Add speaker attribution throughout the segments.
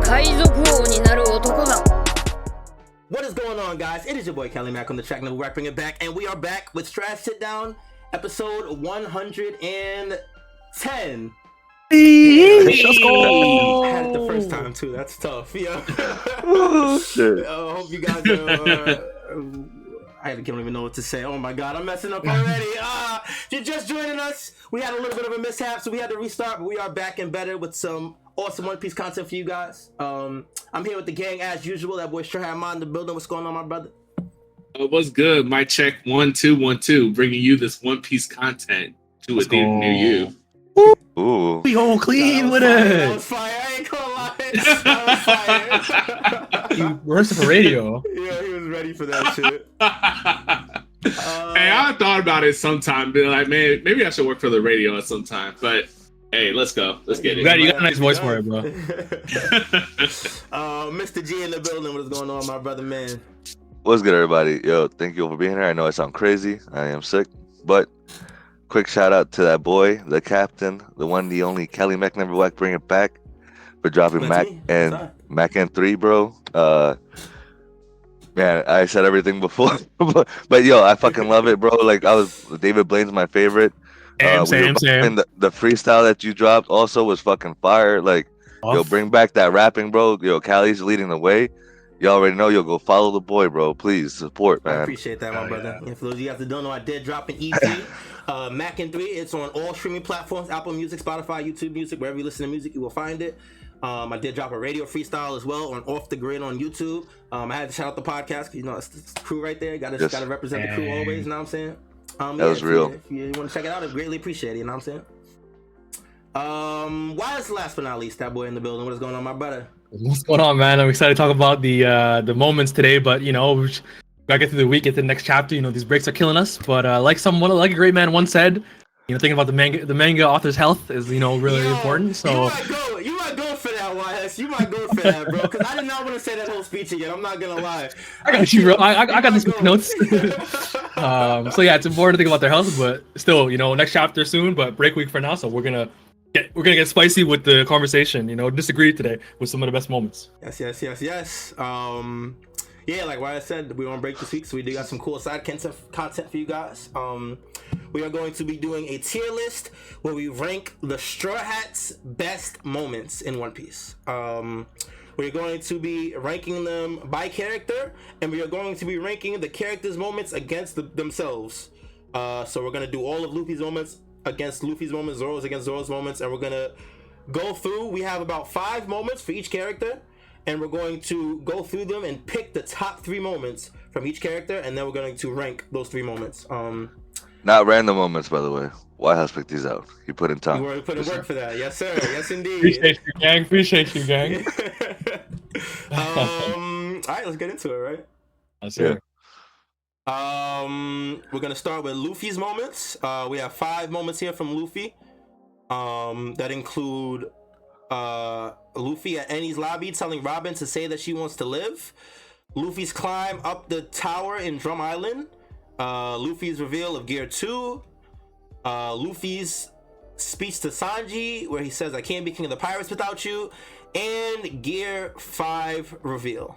Speaker 1: What is going on, guys? It is your boy Kelly Mac on the track, and we're bringing it back, and we are back with Strawhat Sitdown, episode 110.
Speaker 2: Let's go.
Speaker 1: I had it the first time too. That's tough. Yeah. Hope you guys I don't even know what to say. Oh my god, I'm messing up already. If you're just joining us, we had a little bit of a mishap, so we had to restart, but we are back and better with some awesome One Piece content for you guys. I'm here with the gang as usual. That boy Strawhat Mod in the building. What's going on, my brother?
Speaker 3: What's good? Mic check 1 2 1 2. Bringing you this One Piece content to a theater near you.
Speaker 2: Ooh. We all clean with it.
Speaker 1: That was fire. I ain't gonna lie. That was fire.
Speaker 2: You works for radio.
Speaker 1: Yeah, he was ready for that shit.
Speaker 3: Hey, I thought about it sometime. Be like, man, maybe I should work for the radio at some time. But hey, let's go. Let's get it.
Speaker 2: You got a nice voice for it, bro.
Speaker 1: Mr. G in the building. What is going on, my brother, man?
Speaker 4: What's good, everybody? Yo, thank you for being here. I know I sound crazy. I am sick, but quick shout out to that boy, the captain, the one, the only, Kelly Mac Never Whack, bring it back for dropping Mac and 3, bro. Man, I said everything before, but yo, I fucking love it, bro. Like David Blaine's my favorite.
Speaker 2: Same.
Speaker 4: The freestyle that you dropped also was fucking fire. Like, yo, bring back that rapping, bro. Yo, Cali's leading the way. You already know. You'll go follow the boy, bro. Please support, man.
Speaker 1: I appreciate that, my brother. Yeah. For those of you guys that don't know, I did drop an EP, Mac and 3. It's on all streaming platforms: Apple Music, Spotify, YouTube Music. Wherever you listen to music, you will find it. I did drop a radio freestyle as well on Off the Grid on YouTube. I had to shout out the podcast because, you know, it's the crew right there. Gotta represent the crew always. You know what I'm saying?
Speaker 4: That was real.
Speaker 1: If you want to check it out, I greatly appreciate it. You know what I'm saying? Why is last but not least that boy in the building? What is going on, my brother?
Speaker 2: What's going on, man? I'm excited to talk about the moments today, but you know, we gotta get through the week, get to the next chapter. You know, these breaks are killing us, but like a great man once said, you know, thinking about the manga author's health is, you know, really important. So
Speaker 1: you might go for that, YHuss. You might go for that, bro. Because I did not want to say that whole speech again. I'm not gonna lie.
Speaker 2: I got you, bro. I got these notes. So yeah, it's important to think about their health, but still, you know, next chapter soon, but break week for now. So we're gonna get spicy with the conversation. You know, disagree today with some of the best moments.
Speaker 1: Yes. Yeah, like what I said, we're on break this week, so we do got some cool side content for you guys. We are going to be doing a tier list where we rank the Straw Hats' best moments in One Piece. We're going to be ranking them by character, and we are going to be ranking the characters' moments against themselves. So we're going to do all of Luffy's moments against Luffy's moments, Zoro's against Zoro's moments, and we're going to go through. We have about 5 moments for each character, and we're going to go through them and pick the top 3 moments from each character, and then we're going to rank those 3 moments.
Speaker 4: Not random moments, by the way. YHuss picked these out. He put in time.
Speaker 1: You put in work for that. Yes, sir. Yes, indeed.
Speaker 2: Appreciate you, gang.
Speaker 1: All right, let's get into it, right?
Speaker 2: That's it.
Speaker 1: We're going to start with Luffy's moments. We have 5 moments here from Luffy that include Luffy at Annie's lobby telling Robin to say that she wants to live, Luffy's climb up the tower in Drum Island, Luffy's reveal of Gear 2, Luffy's speech to Sanji where he says, "I can't be king of the pirates without you," and Gear 5 reveal.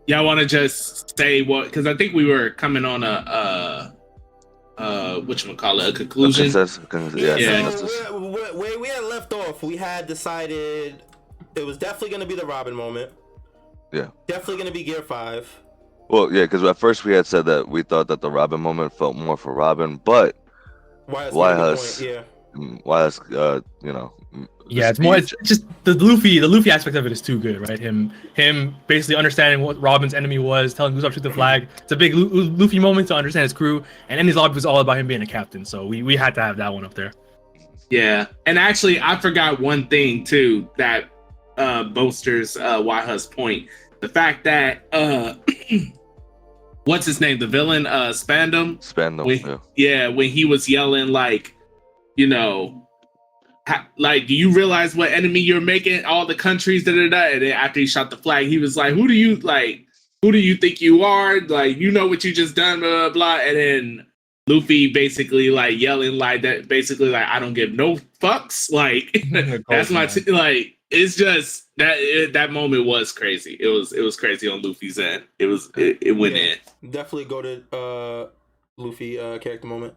Speaker 3: Yeah, I want to just say what, because I think we were coming on a conclusion.
Speaker 1: Where we had left off, we had decided it was definitely going to be the Robin moment.
Speaker 4: Yeah.
Speaker 1: Definitely going to be Gear 5.
Speaker 4: Well, yeah, because at first we had said that we thought that the Robin moment felt more for Robin, but YHuss, you know.
Speaker 2: Yeah, it's more. It's just the Luffy aspect of it is too good, right? Him basically understanding what Robin's enemy was, telling Usopp to shoot the flag. It's a big Luffy moment to understand his crew, and Enies lobby was all about him being a captain. So we had to have that one up there.
Speaker 3: Yeah, and actually, I forgot one thing too that bolsters YHuss' point: the fact that what's his name, the villain, Spandam, when he was yelling like, you know. Like, do you realize what enemy you're making? All the countries, And then after he shot the flag, he was like, "Who do you think you are? Like, you know what you just done, blah blah blah." And then Luffy basically like yelling like that, basically like I don't give no fucks. Like that's my like. It's just that moment was crazy. It was crazy on Luffy's end. It went in.
Speaker 1: Definitely go to Luffy character moment.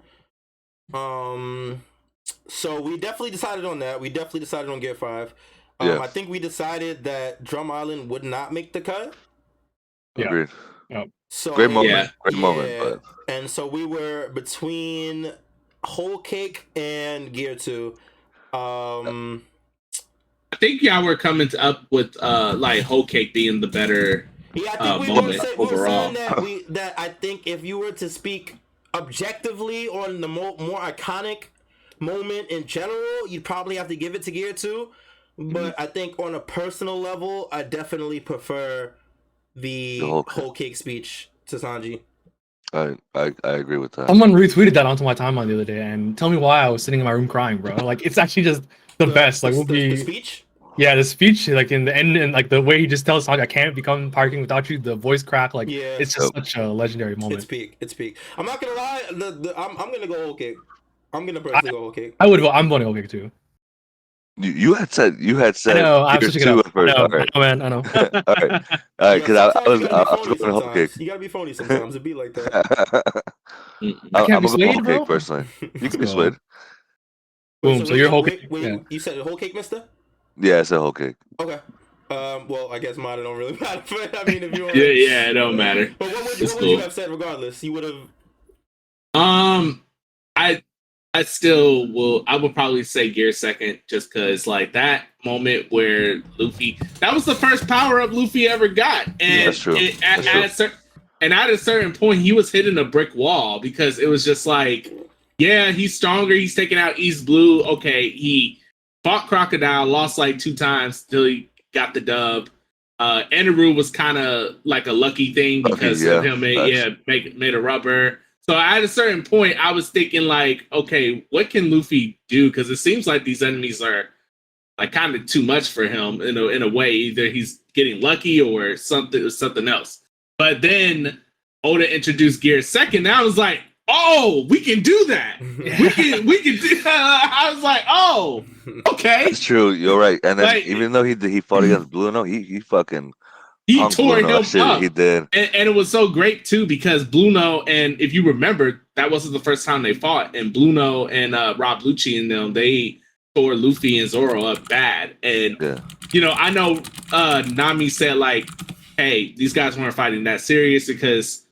Speaker 1: So we definitely decided on that. We definitely decided on Gear 5. I think we decided that Drum Island would not make the cut.
Speaker 4: Agreed.
Speaker 2: Yep.
Speaker 1: So
Speaker 4: great moment. Great moment. But...
Speaker 1: And so we were between Whole Cake and Gear 2.
Speaker 3: I think y'all were coming up with like Whole Cake being the better moment overall.
Speaker 1: We were saying that I think if you were to speak objectively on the more iconic moment in general, you'd probably have to give it to Gear 2. But I think on a personal level, I definitely prefer the Whole Cake speech to Sanji.
Speaker 4: I agree with that.
Speaker 2: Someone retweeted that onto my timeline the other day, and tell me why I was sitting in my room crying, bro. Like it's actually just the best. Like
Speaker 1: the speech.
Speaker 2: Yeah, the speech, like in the end, and like the way he just tells Sanji, "I can't become Pirate King without you." The voice crack, like it's just such a legendary moment.
Speaker 1: It's peak. I'm not gonna lie. I'm gonna go Whole Cake. I'm gonna personally go Whole Cake.
Speaker 2: I'm going Whole Cake too.
Speaker 4: You had said.
Speaker 2: I know. I'm switching it up.
Speaker 4: First.
Speaker 2: I know,
Speaker 4: right.
Speaker 2: I know, man. I know.
Speaker 4: all right. Because I was going Whole Cake.
Speaker 1: You gotta be phony sometimes. It be like that.
Speaker 4: I'm gonna go Whole Cake personally. You can be swayed.
Speaker 2: Boom. So you're Whole Cake.
Speaker 1: You said Whole Cake, Mister?
Speaker 4: Yeah, it's a Whole Cake.
Speaker 1: Okay. Well, I guess mine don't really matter. But I mean, if you want,
Speaker 3: yeah, it don't matter.
Speaker 1: But what would you have said regardless? You would have.
Speaker 3: I still will. I would probably say Gear second, just because like that moment where Luffy, that was the first power up Luffy ever got, and
Speaker 4: that's true.
Speaker 3: At a certain point, he was hitting a brick wall because it was just like, yeah, he's stronger. He's taking out East Blue. Okay, he fought Crocodile, lost like 2 times till he got the dub. Eneru was kind of like a lucky thing because of him made a rubber. So at a certain point, I was thinking like, okay, what can Luffy do? Because it seems like these enemies are like kind of too much for him in a way. Either he's getting lucky or something else. But then Oda introduced Gear second. And I was like, oh, we can do that. we can do. I was like, oh, okay.
Speaker 4: That's true. You're right. And then like, even though he fought against Blue Note, he fucking.
Speaker 3: He tore him up.
Speaker 4: He did.
Speaker 3: And it was so great, too, because Blue Note, and if you remember, that wasn't the first time they fought. And Blue Note and Rob Lucci and them, they tore Luffy and Zoro up bad. And, you know, I know Nami said, like, hey, these guys weren't fighting that serious because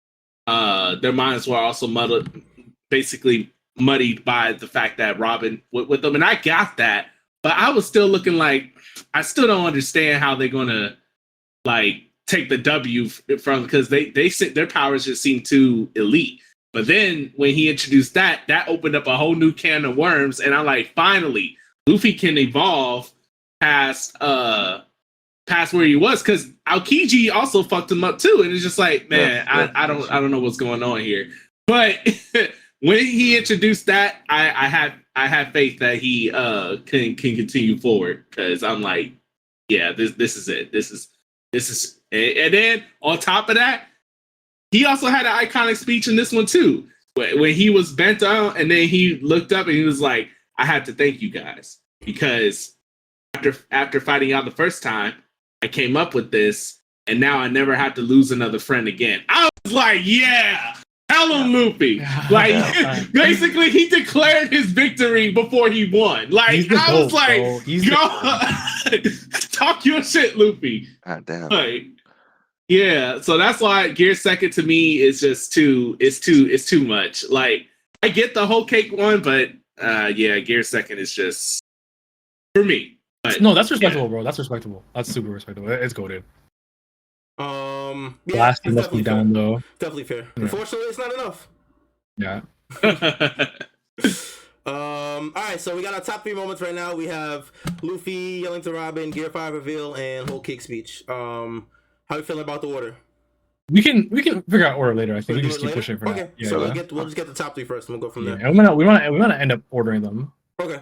Speaker 3: their minds were also basically muddied by the fact that Robin went with them. And I got that. But I was still looking like, I still don't understand how they're going to, like take the W from, because they their powers just seem too elite. But then when he introduced that opened up a whole new can of worms, and I'm like, finally, Luffy can evolve past where he was, because Aokiji also fucked him up too, and it's just like, man, I don't know what's going on here. But when he introduced that, I had faith that he can continue forward, because I'm like, yeah, this is it. This is, and then on top of that, he also had an iconic speech in this one too, when he was bent down and then he looked up and he was like, "I have to thank you guys, because after fighting y'all the first time, I came up with this, and now I never have to lose another friend again." I was like, "Yeah, tell him, Luffy." Like, basically, he declared his victory before he won. Like, I was like, "Yo, talk your shit, Luffy."
Speaker 4: God damn.
Speaker 3: Like, yeah, so that's why Gear second to me is just too much. Like, I get the Whole Cake one, but yeah, Gear second is just for me. But,
Speaker 2: no, that's respectable, bro. That's respectable. That's super respectable. It's goated. Last must be down though.
Speaker 1: Definitely fair. Yeah. Unfortunately, it's not enough.
Speaker 2: Yeah.
Speaker 1: All right, so we got our top 3 moments right now. We have Luffy yelling to Robin, Gear 5 reveal, and Whole Cake speech. How you feeling about the order?
Speaker 2: We can figure out order later. I think we just keep pushing for now.
Speaker 1: Okay, so we'll just get the top 3 first, and we'll go from there.
Speaker 2: And we want to end up ordering them.
Speaker 1: Okay.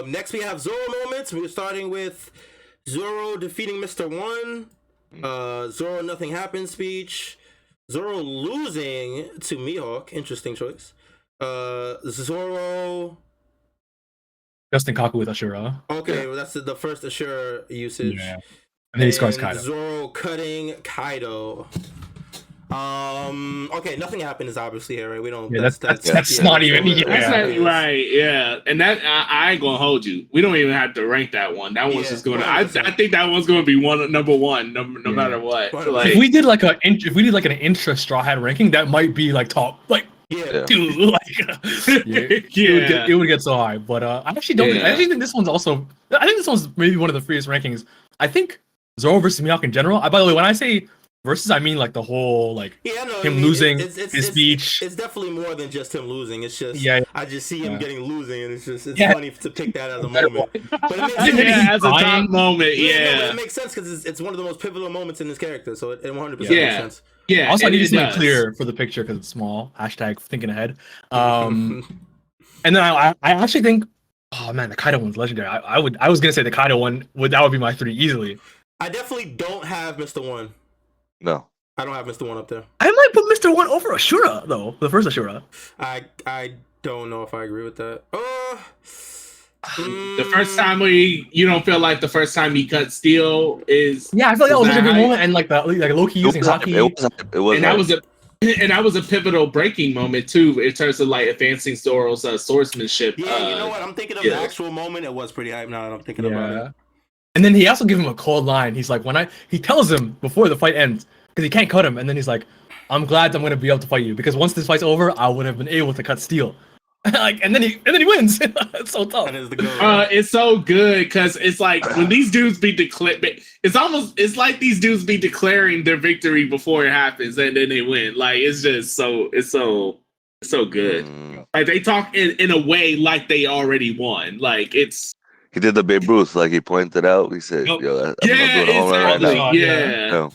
Speaker 1: Next we have Zoro moments. We're starting with Zoro defeating Mr. One. Zoro nothing happened speech. Zoro losing to Mihawk. Interesting choice. Zoro.
Speaker 2: Justin Kaku with Ashura.
Speaker 1: Okay, well, that's the first Ashura usage.
Speaker 2: Yeah. And then he scars Kaido.
Speaker 1: Zoro cutting Kaido. Okay, nothing happened is obviously here, right? We don't.
Speaker 2: Yeah, that's not even.
Speaker 3: That's not right. Yeah, and that I ain't gonna hold you. We don't even have to rank that one. That one's just gonna. I think that one's gonna be number one, no matter what. Like,
Speaker 2: if we did like an intra Straw Hat ranking, that might be like top, like.
Speaker 1: Yeah,
Speaker 2: dude, like, it would get so high. But I actually don't. I actually think this one's also. I think this one's maybe one of the freest rankings. I think Zoro versus Mihawk in general. By the way, when I say versus, I mean like the whole losing his speech.
Speaker 1: It's definitely more than just him losing. It's just I just see him getting losing, and it's funny to pick that as a moment. But it makes sense.
Speaker 3: As a top moment.
Speaker 1: Yeah, it makes sense because it's one of the most pivotal moments in his character. So it 100% makes sense.
Speaker 3: Yeah.
Speaker 2: Also, I need to make it clear for the picture because it's small. Hashtag thinking ahead. And then I actually think, oh man, the Kaido one's legendary. I was gonna say the Kaido one would be my 3 easily.
Speaker 1: I definitely don't have Mr. One.
Speaker 4: No,
Speaker 1: I don't have Mr. One up there.
Speaker 2: I might put Mr. One over Ashura though. The first Ashura.
Speaker 1: I don't know if I agree with that.
Speaker 3: The first time you don't feel like the first time he cut steel is
Speaker 2: I feel like that was such a good moment, and like Loki using hockey.
Speaker 3: That was a pivotal breaking moment too in terms of like advancing Zoro's swordsmanship.
Speaker 1: Yeah, you know what? I'm thinking of the actual moment. It was pretty hype. Now that I'm thinking about it.
Speaker 2: And then he also gave him a cold line. He's like, he tells him before the fight ends because he can't cut him, and then he's like, "I'm glad I'm going to be able to fight you because once this fight's over, I would have been able to cut steel." and then he wins. It's so tough.
Speaker 1: That is the goal.
Speaker 3: It's so good because it's like when these dudes be it's like these dudes be declaring their victory before it happens, and then they win. Like it's just so good. Like they talk in a way like they already won. Like it's.
Speaker 4: He did the Babe Ruth, like he pointed out. He said, "Yo, I'm gonna do it all right now."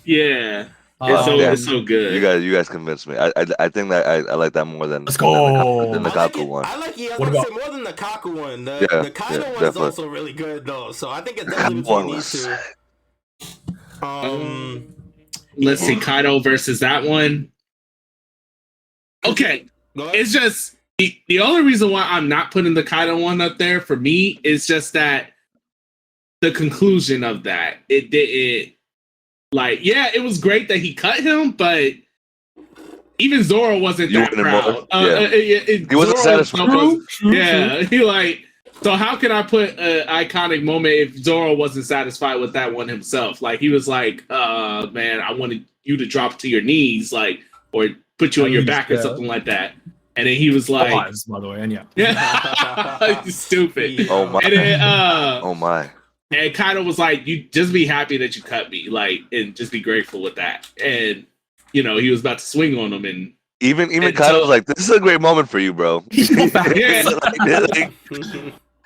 Speaker 3: Yeah. It's so good.
Speaker 4: You guys convinced me. I think that I like that more than
Speaker 2: Let's go.
Speaker 4: than the Kaku one.
Speaker 1: I like more than the Kaku one. The Kaido one is also really good though. So I think it's definitely between these two.
Speaker 3: Let's see, Kaido versus that one. Okay, it's just. The only reason why I'm not putting the Kaido one up there for me is just that the conclusion of that. It didn't it was great that he cut him, but even Zoro wasn't that proud.
Speaker 4: He wasn't satisfied.
Speaker 3: So how can I put an iconic moment if Zoro wasn't satisfied with that one himself? Like he was like, man, I wanted you to drop to your knees, like, or put you on your back or something like that. And then he was like,
Speaker 2: by the way, and
Speaker 3: stupid.
Speaker 4: Oh my.
Speaker 3: And then,
Speaker 4: oh my.
Speaker 3: And Kaido was like, you just be happy that you cut me, like, and just be grateful with that. And he was about to swing on him, and
Speaker 4: even Kaido was like, this is a great moment for you, bro.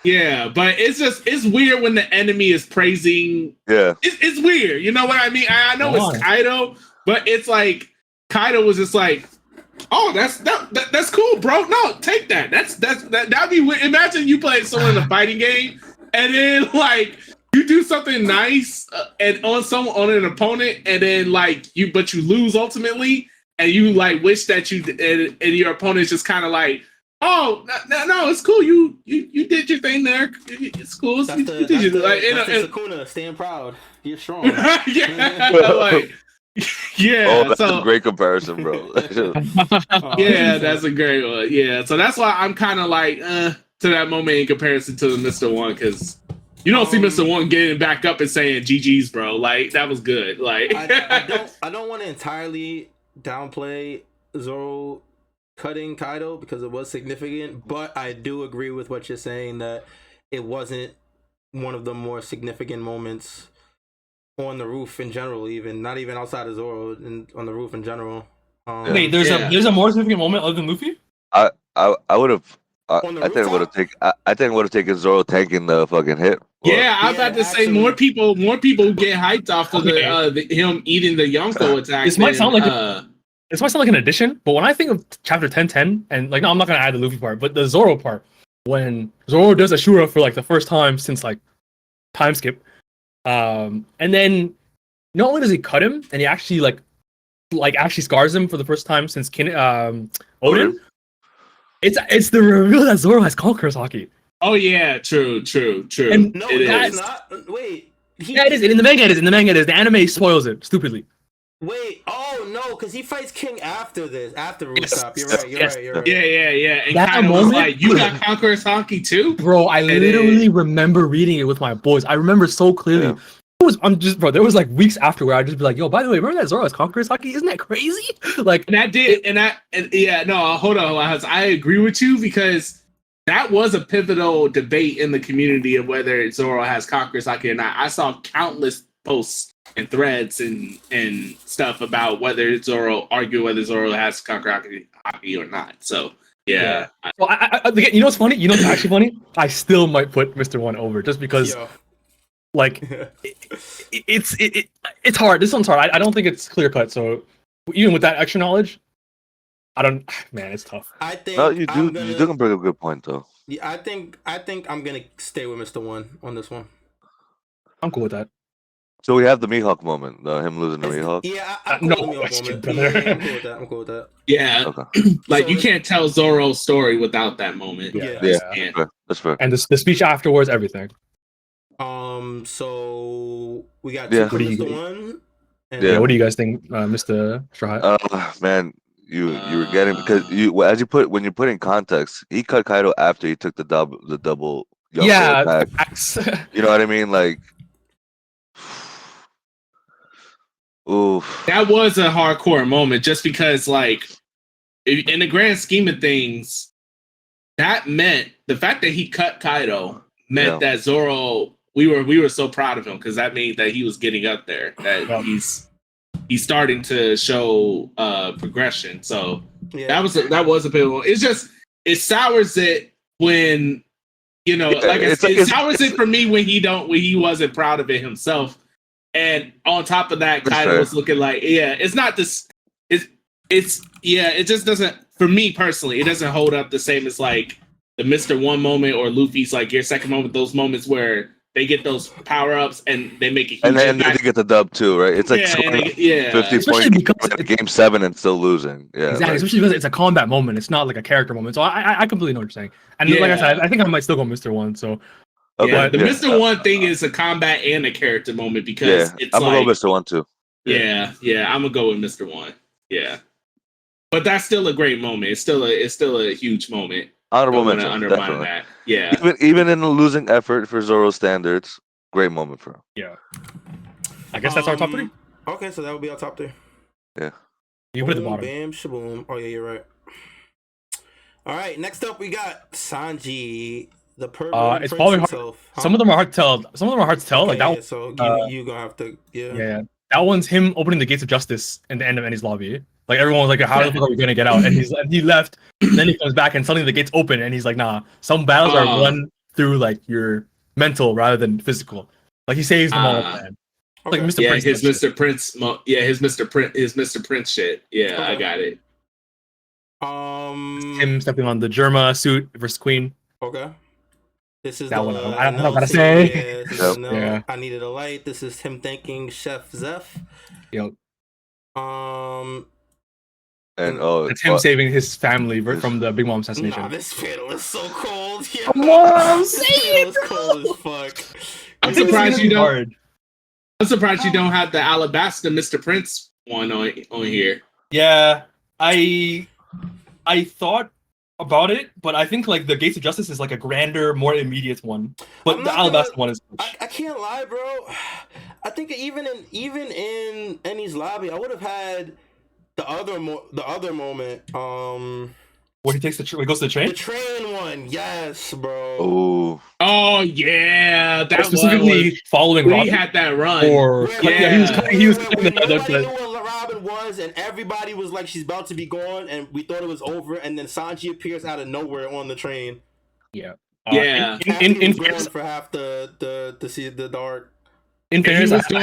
Speaker 3: Yeah, but it's weird when the enemy is praising.
Speaker 4: Yeah,
Speaker 3: it's weird. You know what I mean? I know it's Kaido, but it's like Kaido was just like, oh, that's cool, bro. No, take that. That'd be weird. Imagine you play someone in a fighting game, and then like you do something nice and on an opponent, and then but you lose ultimately, and you like wish that you and your opponent's just kind of like, oh no, it's cool. You did your thing there. It's cool.
Speaker 1: That's the Sakuna. Stand proud. You're strong.
Speaker 4: That's a great comparison, bro.
Speaker 3: That's a great one. Yeah, so that's why I'm kind of like to that moment in comparison to the Mr. One, because you don't see Mr. One getting back up and saying GG's, bro. Like that was good. Like
Speaker 1: I don't want to entirely downplay Zoro cutting Kaido because it was significant, but I do agree with what you're saying that it wasn't one of the more significant moments on the roof in general, even not even outside of Zoro, and on the roof in general.
Speaker 2: Wait, there's a more significant moment other than Luffy?
Speaker 4: I would have. I think it would have taken Zoro tanking the fucking hit.
Speaker 3: Yeah, I was about to say more people get hyped off of him eating the Yonko attack.
Speaker 2: This might sound like an addition, but when I think of chapter 1010, and like, no, I'm not gonna add the Luffy part, but the Zoro part, when Zoro does Ashura for like the first time since like time skip. And then not only does he cut him, and he actually like actually scars him for the first time since Odin. It's the reveal that Zoro has Conqueror's Haki.
Speaker 3: Oh yeah, true.
Speaker 2: And
Speaker 1: No,
Speaker 3: It
Speaker 1: it's not. Wait.
Speaker 2: Yeah, it is. In the manga, it is. In the manga, it is. The anime spoils it stupidly.
Speaker 1: Wait. Oh no, because he fights King after this. After
Speaker 2: Yes.
Speaker 1: Rooftop. You're right.
Speaker 2: Yes.
Speaker 1: You're right.
Speaker 3: Yeah. And
Speaker 2: That
Speaker 3: Kaido was
Speaker 2: moment-
Speaker 3: like, "You got Conqueror's Haki too,
Speaker 2: Bro, I literally remember reading it with my boys. I remember so clearly.
Speaker 4: Yeah.
Speaker 2: There was like weeks after where I'd just be like, yo, by the way, remember that Zoro has Conqueror's Haki? Isn't that crazy? Like,
Speaker 3: hold on. I agree with you because that was a pivotal debate in the community of whether Zoro has Conqueror's Haki or not. I saw countless posts and threads and stuff about whether Zoro has Conqueror's Haki or not. So yeah.
Speaker 2: Well, you know what's funny? You know what's actually funny? I still might put Mr. One over just because, like, it's hard. This one's hard. I don't think it's clear cut. So even with that extra knowledge, man, it's tough.
Speaker 1: I think.
Speaker 4: No, you do bring up a good point though.
Speaker 1: Yeah, I think I'm gonna stay with Mr. One on this one.
Speaker 2: I'm cool with that.
Speaker 4: So we have the Mihawk moment, him losing the Mihawk.
Speaker 1: Yeah, I'm cool with the Mihawk moment. Yeah, I'm cool with that.
Speaker 3: Yeah,
Speaker 4: Okay.
Speaker 3: like you can't tell Zoro's story without that moment.
Speaker 1: Yeah.
Speaker 4: That's fair.
Speaker 2: And the speech afterwards, everything.
Speaker 1: So we got
Speaker 4: Yeah.
Speaker 1: two for Mr. One. And
Speaker 2: Yeah. What do you guys think, Mr. Strawhat?
Speaker 4: Man, you were getting because when you put in context, he cut Kaido after he took the double.
Speaker 2: Yeah,
Speaker 4: attack.
Speaker 2: facts.
Speaker 4: You know what I mean? Like, oof.
Speaker 3: That was a hardcore moment, just because, like, in the grand scheme of things, that meant the fact that he cut Kaido meant that Zoro. We were so proud of him because that means that he was getting up there. That he's starting to show progression. So that was a bit. It's just it sours it when it sours it for me when he wasn't proud of it himself. And on top of that, Kaido was looking like it's not this. It just doesn't, for me personally, it doesn't hold up the same as like the Mr. One moment or Luffy's like your second moment. Those moments where they get those power ups and they make a huge
Speaker 4: and they get the dub too, right? It's like 50 points in game 7 and still losing. Yeah,
Speaker 2: exactly. Especially because it's a combat moment. It's not like a character moment. So I completely know what you're saying. And like I said, I think I might still go Mr. One. So
Speaker 3: the Mr. One thing is a combat and a character moment because it's
Speaker 4: I'm gonna go Mr. One too.
Speaker 3: Yeah, I'm gonna go with Mr. One. Yeah, but that's still a great moment. It's still a huge moment.
Speaker 4: Honorable mention, definitely.
Speaker 3: That. Yeah,
Speaker 4: even in a losing effort for Zoro standards, great moment for him.
Speaker 2: Yeah, I guess that's our top 3.
Speaker 1: Okay, so that would be our top 3.
Speaker 4: Yeah,
Speaker 2: you put it at the bottom.
Speaker 1: Bam, shaboom. Oh yeah, you're right. All right, next up we got Sanji, the pervert.
Speaker 2: It's probably hard. Some of them are hard to tell.
Speaker 1: Okay,
Speaker 2: like that.
Speaker 1: So you gonna have to.
Speaker 2: Yeah. That one's him opening the gates of justice in the end of Ennie's lobby. Like everyone was like, "How the fuck are we gonna get out?" And he left. And then he comes back, and suddenly the gates open, and he's like, "Nah, some battles are won through like your mental rather than physical." Like he saves them all, man.
Speaker 1: Okay.
Speaker 2: Like Mr. Prince.
Speaker 3: His Mr. Prince. His Mr. Prince shit. Yeah, okay. I got it.
Speaker 2: Him stepping on the Germa suit versus Queen.
Speaker 1: Okay. This is
Speaker 2: that one. I don't know what to say.
Speaker 1: Yeah. I needed a light. This is him thanking Chef Zeph.
Speaker 2: Yep.
Speaker 4: And
Speaker 2: it's him saving his family from the Big Mom assassination.
Speaker 1: Nah, this panel is so cold. Yeah.
Speaker 2: Come on, say it.
Speaker 1: It's cold as fuck.
Speaker 3: I'm surprised you don't. I'm surprised you don't have the Alabasta Mr. Prince one on here.
Speaker 2: Yeah, I thought about it, but I think like the Gates of Justice is like a grander, more immediate one. But the Alabasta one is.
Speaker 1: I can't lie, bro. I think even in Ennie's lobby, I would have had the other moment.
Speaker 2: Where he takes he goes to the train.
Speaker 1: The train one, yes, bro.
Speaker 3: Oh yeah, that
Speaker 2: specifically following.
Speaker 3: We had that run.
Speaker 2: Or he was
Speaker 1: nobody knew what Robin was, and everybody was like, "She's about to be gone," and we thought it was over. And then Sanji appears out of nowhere on the train.
Speaker 2: Yeah,
Speaker 1: In for half the see the dark.
Speaker 2: In fairness,
Speaker 3: he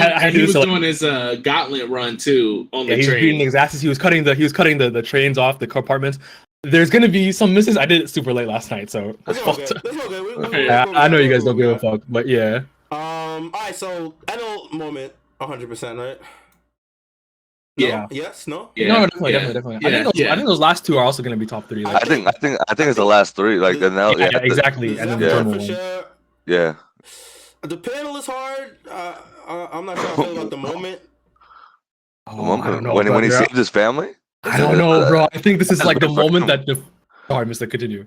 Speaker 3: was doing his gauntlet run too on the train.
Speaker 2: He's beating his asses. He was cutting the trains off the compartments. There's gonna be some misses. I did it super late last night, so that's okay. I know you guys don't give a fuck, but yeah.
Speaker 1: All right. So Enel moment, 100%, right?
Speaker 2: Yeah.
Speaker 1: Yes. No.
Speaker 2: Yeah. No, definitely. I think those last two are also going to be top 3.
Speaker 4: Like. I think it's the last 3. Like now.
Speaker 2: Yeah, exactly. And then the
Speaker 1: for
Speaker 2: one.
Speaker 1: sure.
Speaker 4: Yeah.
Speaker 1: The panel is hard. I'm not sure how I feel about the moment.
Speaker 2: I don't know.
Speaker 4: When he saved his family.
Speaker 2: I don't know, bro. I think this is like the moment that Sorry, Mr. Continue.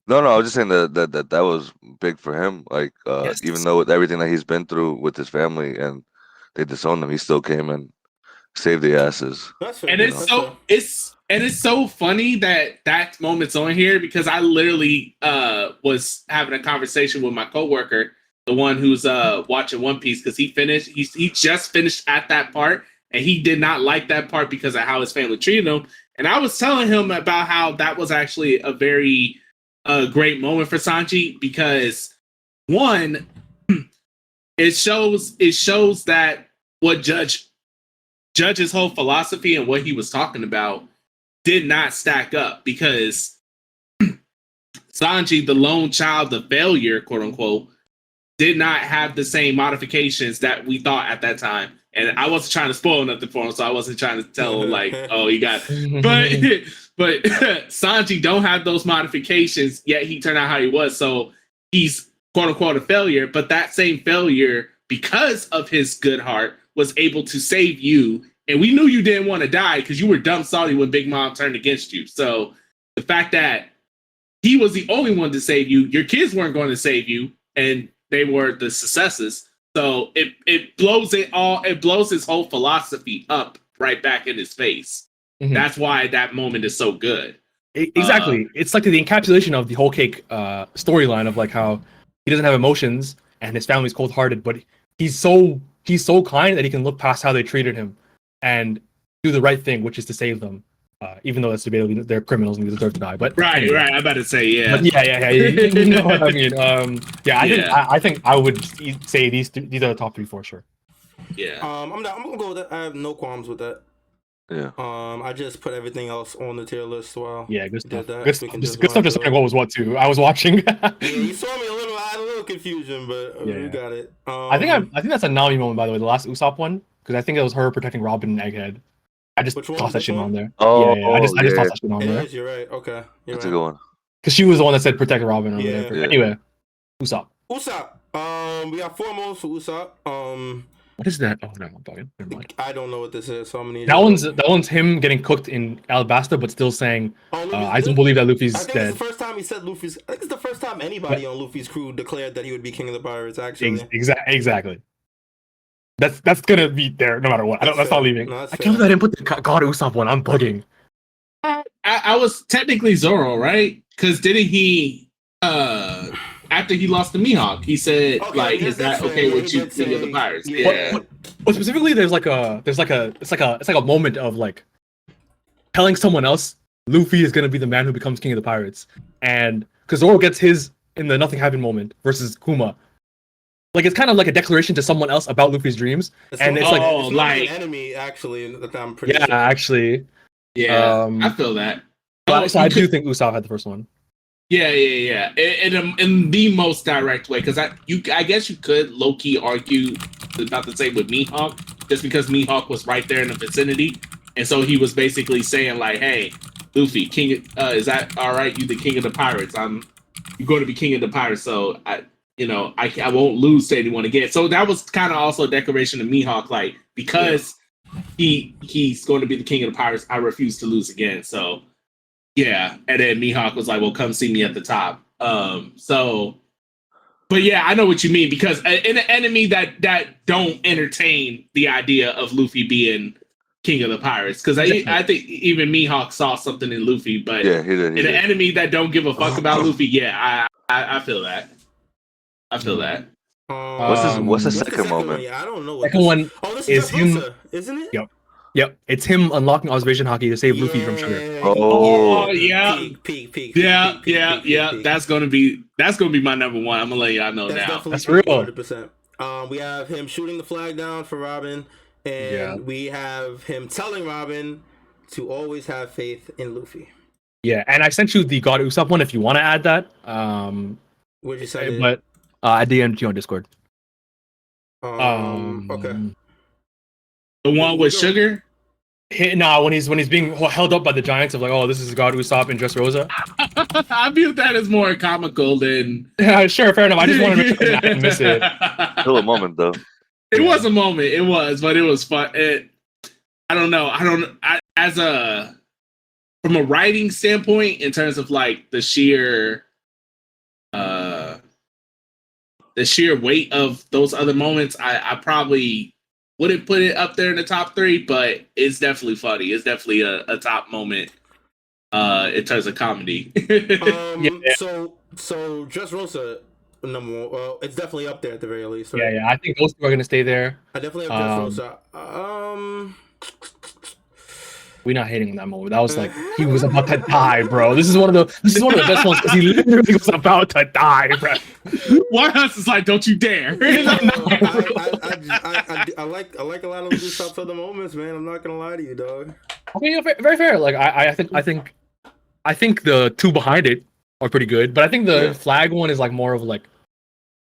Speaker 4: No, I was just saying that was big for him. Like,
Speaker 2: Yes.
Speaker 4: even though with everything that he's been through with his family and they disowned him, he still came and saved the asses.
Speaker 1: That's fair.
Speaker 3: And it's so funny that moment's on here because I literally was having a conversation with my coworker, the one who's watching One Piece, because he just finished at that part and he did not like that part because of how his family treated him. And I was telling him about how that was actually a very great moment for Sanji because one, it shows that what Judge's whole philosophy and what he was talking about did not stack up because Sanji, the lone child, the failure, quote unquote, did not have the same modifications that we thought at that time. And I wasn't trying to spoil nothing for him, so I wasn't trying to tell him like, oh, he got it. But Sanji don't have those modifications, yet he turned out how he was. So he's quote unquote a failure, but that same failure, because of his good heart, was able to save you. And we knew you didn't want to die because you were dumb salty when Big Mom turned against you. So the fact that he was the only one to save you, your kids weren't going to save you, and they were the successes. So it blows his whole philosophy up right back in his face. Mm-hmm. That's why that moment is so good.
Speaker 2: Exactly. It's like the encapsulation of the whole cake storyline of like how he doesn't have emotions and his family's cold-hearted, but he's so kind that he can look past how they treated him and do the right thing, which is to save them. Even though that's debatable, they're criminals and they deserve to die. But
Speaker 3: right. I'm about to say, yeah.
Speaker 2: But yeah. You know what I mean? I think I would say these are the top 3 for sure.
Speaker 3: Yeah.
Speaker 1: I'm gonna go with that. I have no qualms with that.
Speaker 4: Yeah.
Speaker 1: I just put everything else on the tier list. Well,
Speaker 2: yeah, good stuff. Good stuff. Just what was what too. I was watching.
Speaker 1: Yeah, you saw me I had a little confusion, but we got it.
Speaker 2: I think that's a Nami moment, by the way, the last Usopp one, because I think it was her protecting Robin and Egghead. I just tossed that shit on there.
Speaker 4: Oh,
Speaker 2: yeah. I just tossed that shit on there.
Speaker 1: You're right. Okay,
Speaker 4: that's a good one.
Speaker 2: Because she was the one that said protect Robin or whatever.
Speaker 1: Yeah.
Speaker 2: Anyway, Usopp.
Speaker 1: We got 4 modes for Usopp.
Speaker 2: What is that? Oh no, I'm bugging. Never mind.
Speaker 1: I don't know what this is, so I'm gonna need
Speaker 2: that one's him getting cooked in Alabasta, but still saying, I don't believe that Luffy's dead.
Speaker 1: It's the first time he said Luffy's. I think it's the first time anybody on Luffy's crew declared that he would be king of the pirates. Actually,
Speaker 2: exactly. That's gonna be there no matter what. That's not leaving.
Speaker 1: No,
Speaker 2: I can't believe I didn't put the God Usopp one. I'm bugging.
Speaker 3: I was technically Zoro, right? Because didn't he? After he lost to Mihawk, he said, "Is that okay with you, king of the pirates?" Yeah.
Speaker 2: But specifically, it's like a moment of like telling someone else Luffy is gonna be the man who becomes king of the pirates, and because Zoro gets his in the nothing happened moment versus Kuma. Like it's kind of like a declaration to someone else about Luffy's dreams, it's an
Speaker 1: enemy actually. I'm pretty sure.
Speaker 2: Actually,
Speaker 3: I feel that.
Speaker 2: So I do think Usopp had the first one.
Speaker 3: Yeah. In the most direct way, because I guess you could low key argue about the same with Mihawk, just because Mihawk was right there in the vicinity, and so he was basically saying like, "Hey, Luffy, king, is that all right? You the king of the pirates? You're going to be king of the pirates, so I won't lose to anyone again." So that was kind of also a declaration of Mihawk, like because he's going to be the king of the pirates, I refuse to lose again. So. Yeah, and then Mihawk was like, "Well, come see me at the top." But yeah, I know what you mean because in an enemy that don't entertain the idea of Luffy being king of the pirates, because I think even Mihawk saw something in Luffy, but
Speaker 4: he did.
Speaker 3: An enemy that don't give a fuck about Luffy, I feel that. I feel that.
Speaker 4: What's the second moment?
Speaker 1: I don't know.
Speaker 2: Second one
Speaker 1: this is him, isn't it?
Speaker 2: Yep, it's him unlocking observation hockey to save Luffy from sugar.
Speaker 3: Oh yeah,
Speaker 1: peak.
Speaker 3: Yeah. That's gonna be my number one. I'm gonna let y'all know now.
Speaker 2: That's real.
Speaker 1: 100%. We have him shooting the flag down for Robin, and we have him telling Robin to always have faith in Luffy.
Speaker 2: Yeah, and I sent you the God Usopp one if you want to add that.
Speaker 1: Where'd you send it?
Speaker 2: But at the end on Discord.
Speaker 1: Okay.
Speaker 3: The one with sugar?
Speaker 2: When he's being held up by the giants of like, oh, this is God Usopp and Dressrosa.
Speaker 3: I view that as more comical than.
Speaker 2: Yeah, sure, fair enough. I just want to make sure I didn't miss it.
Speaker 4: Still a moment though.
Speaker 3: It was a moment. It was, but it was fun. I don't know. From a writing standpoint, in terms of like the sheer weight of those other moments, I probably wouldn't put it up there in the top 3, but it's definitely funny. It's definitely a top moment in terms of comedy.
Speaker 1: So Dressrosa number 1. Well, it's definitely up there at the very least.
Speaker 2: Right? Yeah. I think those two are gonna stay there.
Speaker 1: I definitely have Dressrosa.
Speaker 2: We're not hating on that moment. That was like he was about to die, bro. This is one of the best ones because he literally was about to die, bro.
Speaker 3: YHuss is like, don't you dare.
Speaker 1: I like a lot of those top other moments, man. I'm not gonna lie to you, dog.
Speaker 2: I mean, very fair. Like I think the two behind it are pretty good, but I think the flag one is like more of like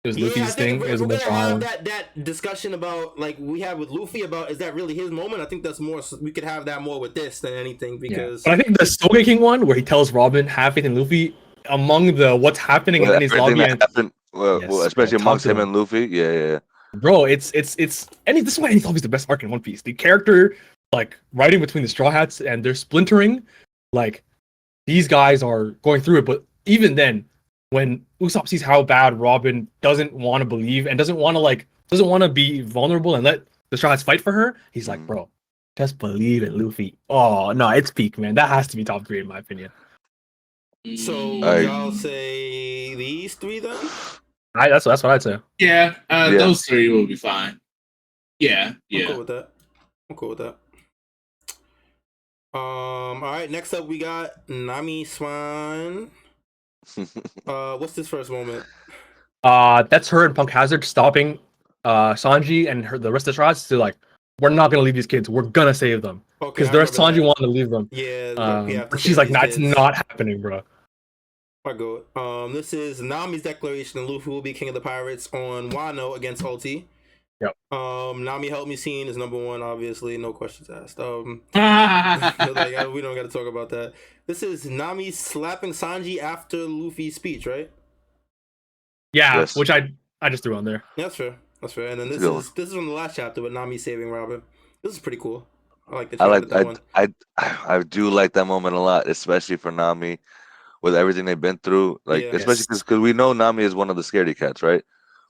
Speaker 2: it was Luffy's thing.
Speaker 1: We're gonna have that discussion about like we had with Luffy about is that really his moment? I think that's more. We could have that more with this than anything because.
Speaker 2: But I think the Soge King one where he tells Robin have faith in Luffy among the what's happening in his lobby and
Speaker 4: especially amongst him and Luffy. Yeah.
Speaker 2: Bro, it's and this is why he's always the best arc in One Piece. The character like writing between the Straw Hats and they're splintering, like these guys are going through it. But even then, when Usopp sees how bad Robin doesn't want to believe and doesn't want to be vulnerable and let the Straw Hats fight for her, he's like, bro, just believe in Luffy. Oh no, it's peak, man. That has to be top 3 in my opinion.
Speaker 1: So y'all say these 3 then?
Speaker 2: That's what I'd say.
Speaker 3: Yeah, those 3 will be fine. Yeah.
Speaker 1: I'm cool with that. All right. Next up, we got Nami Swan. What's this first moment?
Speaker 2: That's her and Punk Hazard stopping Sanji and the rest of the shots to like, we're not gonna leave these kids. We're gonna save them because the rest of Sanji wanted to leave them.
Speaker 1: Yeah.
Speaker 2: She's like, nah, it's not happening, bro.
Speaker 1: I go. This is Nami's declaration that Luffy will be king of the pirates on Wano against Ulti.
Speaker 2: Yep.
Speaker 1: Nami help me scene is number 1, obviously, no questions asked. We don't got to talk about that. This is Nami slapping Sanji after Luffy's speech, right?
Speaker 2: Yeah, yes. Which I just threw on there.
Speaker 1: Yeah, that's fair. And then this is from the last chapter with Nami saving Robin. This is pretty cool. I like the
Speaker 4: I do like that moment a lot, especially for Nami with everything they've been through. Especially because we know Nami is one of the scaredy cats, right?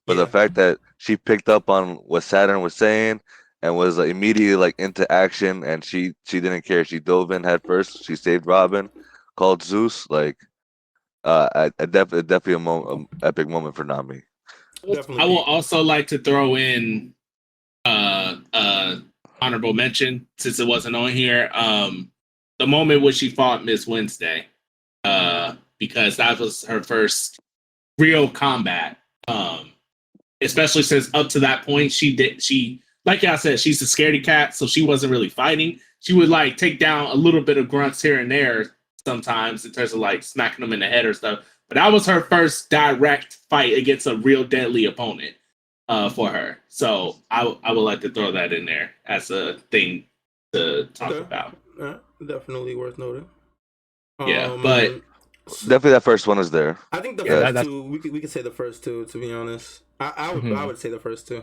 Speaker 4: But the fact that she picked up on what Saturn was saying and was immediately into action, and she didn't care. She dove in head first. She saved Robin, called Zeus. Definitely an epic moment for Nami.
Speaker 3: Definitely. I will also like to throw in honorable mention since it wasn't on here. The moment when she fought Miss Wednesday, because that was her first real combat. Especially since up to that point, she like I said, she's a scaredy cat, so she wasn't really fighting. She would take down a little bit of grunts here and there sometimes in terms of smacking them in the head or stuff. But that was her first direct fight against a real deadly opponent for her. So I would like to throw that in there as a thing to talk about.
Speaker 1: Definitely worth noting.
Speaker 3: But
Speaker 4: definitely that first one is there.
Speaker 1: I think the first 2 we could say the first 2, to be honest. I would say the first 2.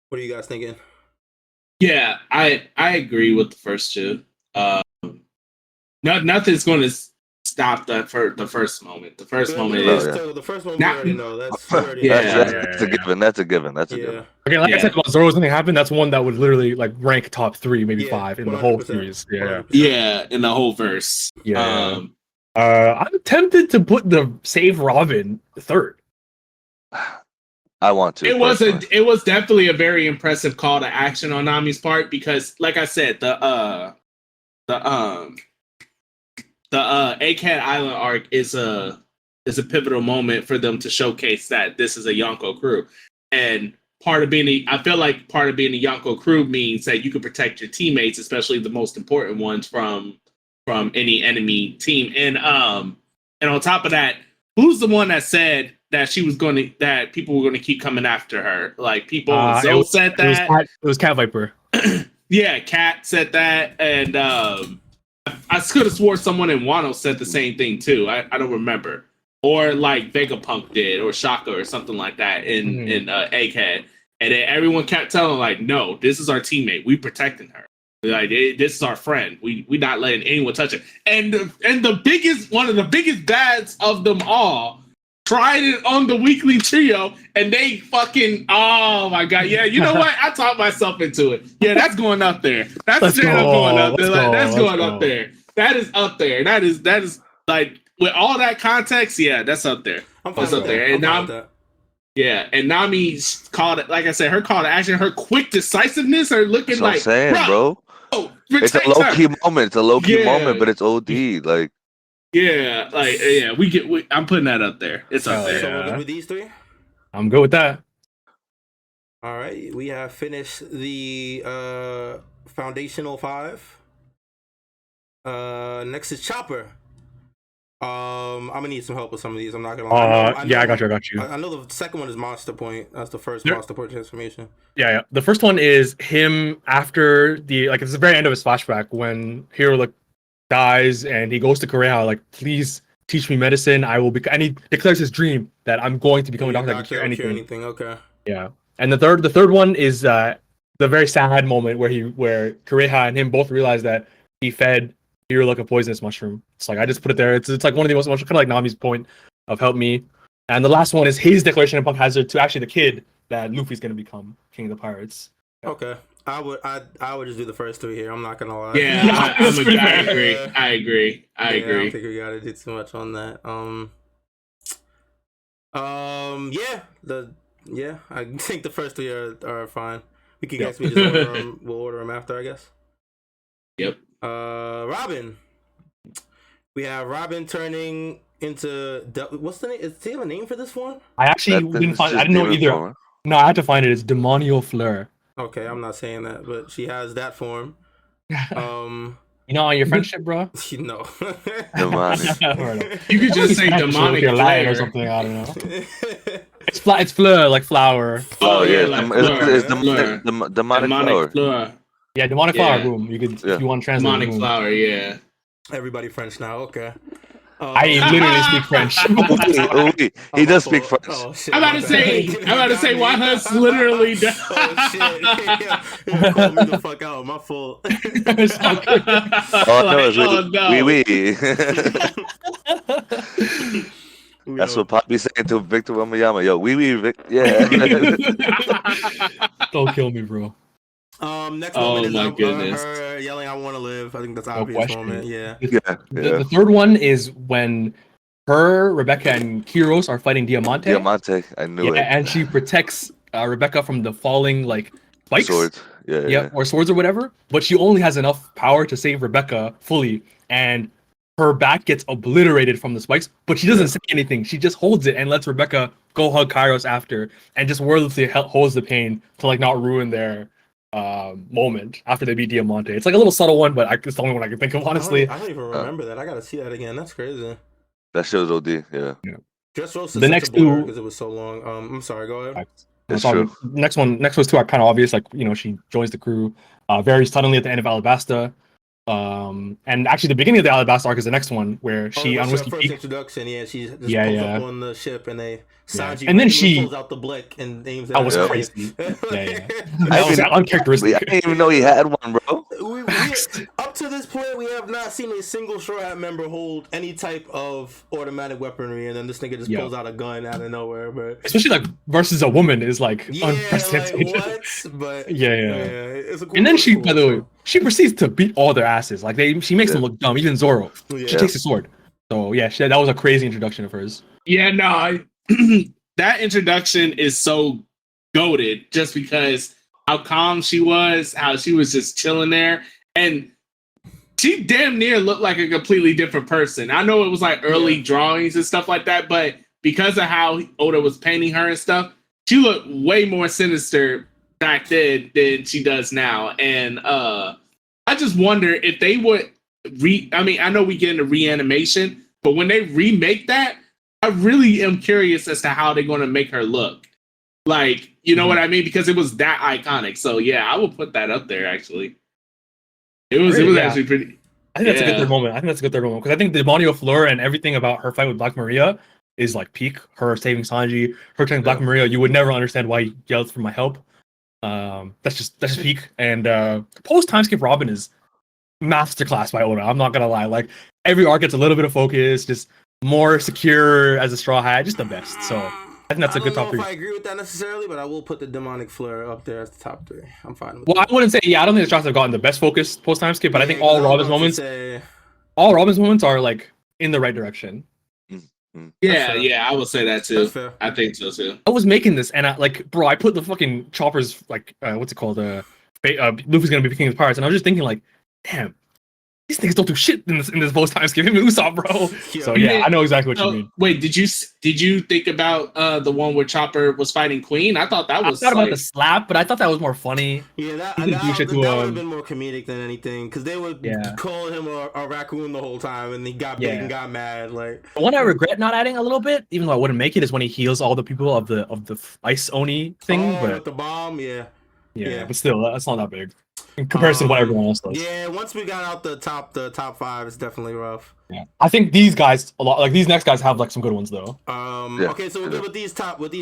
Speaker 1: What are you guys thinking?
Speaker 3: Yeah, I agree with the first 2. Nothing's going to stop that for the first moment. The first moment is
Speaker 1: the first moment. We already know that's
Speaker 4: that's a given. That's a given.
Speaker 2: Okay, like I said about Zoro's something happened. That's one that would literally rank top 3, maybe 5 in the whole series.
Speaker 3: Yeah, in the whole verse.
Speaker 2: Yeah. I'm tempted to put the save Robin 3rd.
Speaker 4: I want to.
Speaker 3: It was definitely a very impressive call to action on Nami's part because, like I said, the A-Cat Island arc is a pivotal moment for them to showcase that this is a Yonko crew, and I feel like part of being a Yonko crew means that you can protect your teammates, especially the most important ones from any enemy team, and on top of that, who's the one that said that people were going to keep coming after her? Zoe said that.
Speaker 2: It was Cat Viper.
Speaker 3: Yeah, Kat said that, and I could have swore someone in Wano said the same thing too. I don't remember, or like Vegapunk did, or Shaka, or something like that in Egghead, and then everyone kept telling like, no, this is our teammate. We protecting her. Like this is our friend. We not letting anyone touch it. And the biggest one of the biggest bads of them all tried it on the weekly trio, and they fucking oh my god, yeah. You know what? I talked myself into it. Yeah, that's going up there. That's going up there. That's going up there. That is up there. That is like with all that context. Yeah, that's up there. That's up there. And now. Yeah, and Nami's called it, like I said, her call to action, her quick decisiveness, her looking
Speaker 4: that's what I'm saying, bro. It's a low key moment. It's a low key moment, but it's OD. Like,
Speaker 3: I'm putting that up there. It's up there.
Speaker 1: So we're good with these three.
Speaker 2: I'm good with that.
Speaker 1: All right, we have finished the foundational 5. Next is Chopper. I'm gonna need some help with some of these. I'm not gonna lie. I got you. I know the second one is Monster Point. That's the first Monster Point transformation.
Speaker 2: Yeah. The first one is him after it's the very end of his flashback when Hero dies and he goes to Korea. Like, please teach me medicine. I will be. And he declares his dream that I'm going to become a doctor that can cure anything.
Speaker 1: Okay.
Speaker 2: Yeah. And the third one is the very sad moment where Kureha and him both realize that he fed Hero like a poisonous mushroom. It's like I just put it there. It's like one of the most kind of like Nami's point of help me. And the last one is his declaration of Punk Hazard to actually the kid that Luffy's gonna become King of the Pirates.
Speaker 1: Okay. I would just do the first 3 here. I'm not gonna lie.
Speaker 3: Yeah, I agree. I don't
Speaker 1: think we gotta do too much on that. I think the first 3 are fine. We can guess. We just order them. We'll order them after, I guess.
Speaker 3: Yep.
Speaker 1: Robin. We have Robin turning into what's the name? Does he have a name for this one?
Speaker 2: I actually didn't find. I didn't know either. Form. No, I had to find it. It's Demonio Fleur.
Speaker 1: Okay, I'm not saying that, but she has that form.
Speaker 2: You know, on your friendship, bro.
Speaker 1: No.
Speaker 4: Demonic.
Speaker 3: You could just say demonic
Speaker 2: or something. I don't know. It's Fleur, like flower.
Speaker 4: Oh yeah, it's demonic flower.
Speaker 2: Yeah, demonic flower. Boom. You could if you want to translate.
Speaker 3: Demonic flower. Yeah.
Speaker 1: Everybody French now. Okay.
Speaker 2: I literally speak French.
Speaker 4: He does speak French.
Speaker 3: Oh, shit, I'm about to say, YHuss literally does.
Speaker 1: Oh shit! Yeah. Call me the fuck out. My fault.
Speaker 4: That's what Poppy's saying to Victor Wembanyama. Yo, Vic. Yeah.
Speaker 2: Don't kill me, bro.
Speaker 1: Next moment is her yelling, "I want to live." I think that's an obvious moment. Yeah.
Speaker 2: The third one is when her, Rebecca, and Kiros are fighting Diamante.
Speaker 4: I knew it.
Speaker 2: And she protects Rebecca from the falling spikes.
Speaker 4: Swords. Yeah.
Speaker 2: Or swords or whatever. But she only has enough power to save Rebecca fully, and her back gets obliterated from the spikes. But she doesn't say anything. She just holds it and lets Rebecca go hug Kairos after, and just wordlessly holds the pain to not ruin their moment after they beat Diamante. It's like a little subtle one, but it's the only one I can think of, honestly.
Speaker 1: I don't even remember that. I gotta see that again. That's crazy.
Speaker 4: That show's OD. Yeah.
Speaker 1: Just roast the next 2 because it was so long. I'm sorry. Go ahead.
Speaker 2: That's true. Next was 2 are kind of obvious. She joins the crew very suddenly at the end of Alabasta. And actually, the beginning of the Alabasta arc is the next one where she on Whiskey
Speaker 1: Peak. Introduction. Yeah, she just pulls up on the ship and they. Sanji
Speaker 2: and then she
Speaker 1: pulls out the blick and aims at
Speaker 2: her. That was crazy. That was uncharacteristic.
Speaker 4: I didn't even know he had one, bro.
Speaker 1: Up to this point, we have not seen a single Strawhat member hold any type of automatic weaponry, and then this nigga just pulls out a gun out of nowhere. But
Speaker 2: especially versus a woman is unprecedented.
Speaker 1: What? But
Speaker 2: it's a cool and then she, by the way, she proceeds to beat all their asses. She makes them look dumb. Even Zoro, she takes his sword. So that was a crazy introduction of hers.
Speaker 3: Yeah, no. That introduction is so goated just because how calm she was, how she was just chilling there, and she damn near looked like a completely different person. I know it was early drawings and stuff like that, but because of how Oda was painting her and stuff, she looked way more sinister back then than she does now. And I just wonder if they would I know we get into reanimation, but when they remake that, I really am curious as to how they're going to make her look. You know what I mean? Because it was that iconic. So, yeah, I will put that up there, actually. It was
Speaker 2: yeah.
Speaker 3: actually pretty.
Speaker 2: I think that's a good third moment. Because I think the Demonio Fleur and everything about her fight with Black Maria is like peak. Her saving Sanji, her telling Black Maria, you would never understand why you yelled for my help. That's just peak. And post time skip Robin is masterclass by Oda. I'm not gonna lie. Like every arc gets a little bit of focus, just more secure as a Straw Hat, just the best. So I think that's a good top 3.
Speaker 1: I agree with that necessarily, but I will put the Demonic Flare up there as the top 3. I'm fine with
Speaker 2: that. I wouldn't say, I don't think the Straws have gotten the best focus post time skip, but I think all Robin's moments are like in the right direction.
Speaker 3: Yeah, I would say that too. I think so too.
Speaker 2: I was making this, and I put the fucking choppers, like, what's it called? Luffy's gonna be king of pirates, and I was just thinking, like, damn, these niggas don't do shit in this post time skip. Him and Usopp, bro. So yeah, I know exactly what you mean.
Speaker 3: Wait, did you think about the one where Chopper was fighting Queen? I thought that was.
Speaker 2: I thought about the slap, but I thought that was more funny.
Speaker 1: Yeah, that would have been more comedic than anything, because they would call him a raccoon the whole time, and he got big and got mad. Like
Speaker 2: the one I regret not adding a little bit, even though I wouldn't make it, is when he heals all the people of the ice Oni thing. But
Speaker 1: with the bomb, yeah,
Speaker 2: but still, that's not that big in comparison to what everyone else does.
Speaker 1: Yeah, once we got out the top 5, it's definitely rough.
Speaker 2: Yeah, I think these guys these next guys have like some good ones though.
Speaker 1: Okay, so we're good with these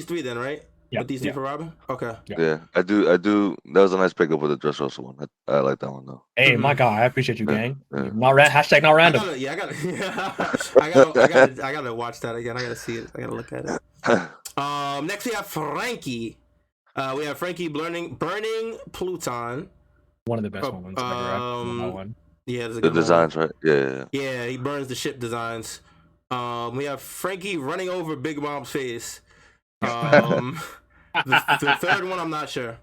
Speaker 1: 3 then, right?
Speaker 2: Yeah.
Speaker 1: With these 3 for Robin. Okay.
Speaker 4: Yeah, I do. That was a nice pickup with the Dressrosa one. I like that one though.
Speaker 2: Hey, my guy, I appreciate you, gang. Not not random.
Speaker 1: I gotta watch that again. I gotta see it. I gotta look at it. Next we have Franky. We have Franky burning Pluton.
Speaker 2: One of the best moments ever. That one.
Speaker 1: Yeah,
Speaker 4: the designs, right? Yeah.
Speaker 1: Yeah, he burns the ship designs. We have Franky running over Big Mom's face. The third one, I'm not sure.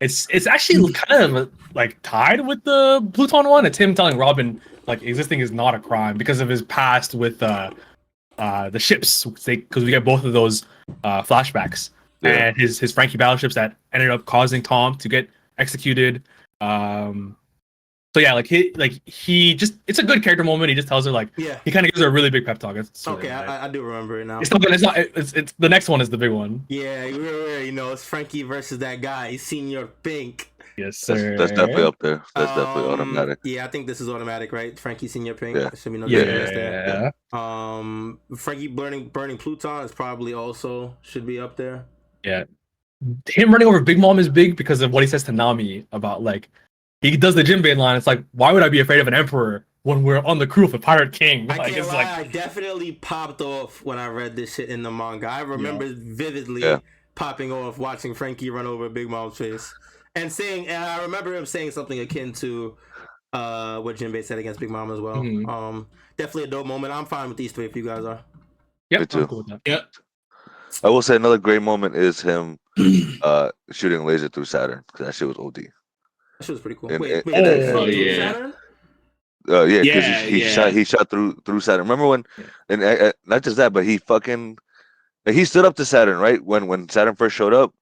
Speaker 2: It's actually kind of like tied with the Pluton one. It's him telling Robin like existing is not a crime because of his past with the ships. Because we get both of those flashbacks and his Franky battleships that ended up causing Tom to get executed. So yeah, he just, it's a good character moment. He just tells her he kind of gives her a really big pep talk.
Speaker 1: Okay, I do remember it now.
Speaker 2: It's the next one is the big one.
Speaker 1: Yeah, it's Franky versus that guy, Senior Pink.
Speaker 2: Yes, sir.
Speaker 4: That's definitely up there. That's definitely automatic.
Speaker 1: Yeah, I think this is automatic, right? Franky Senior Pink.
Speaker 4: Yeah.
Speaker 1: There should be no
Speaker 2: there.
Speaker 1: Franky burning Pluton is probably also should be up there.
Speaker 2: Yeah. Him running over Big Mom is big because of what he says to Nami about he does the Jinbe line. It's like, why would I be afraid of an emperor when we're on the crew of a pirate king?
Speaker 1: I definitely popped off when I read this shit in the manga. I remember vividly popping off watching Franky run over Big Mom's face and I remember him saying something akin to what Jinbe said against Big Mom as well. Mm-hmm. Definitely a dope moment. I'm fine with these 3 if you guys are.
Speaker 2: Yep,
Speaker 4: me too.
Speaker 2: Cool with that.
Speaker 3: Yep.
Speaker 4: I will say another great moment is him shooting laser through Saturn, because that shit was OD.
Speaker 1: That shit was pretty cool.
Speaker 3: Yeah,
Speaker 4: because he shot through Saturn. Remember when, and not just that, but he stood up to Saturn, right? When Saturn first showed up,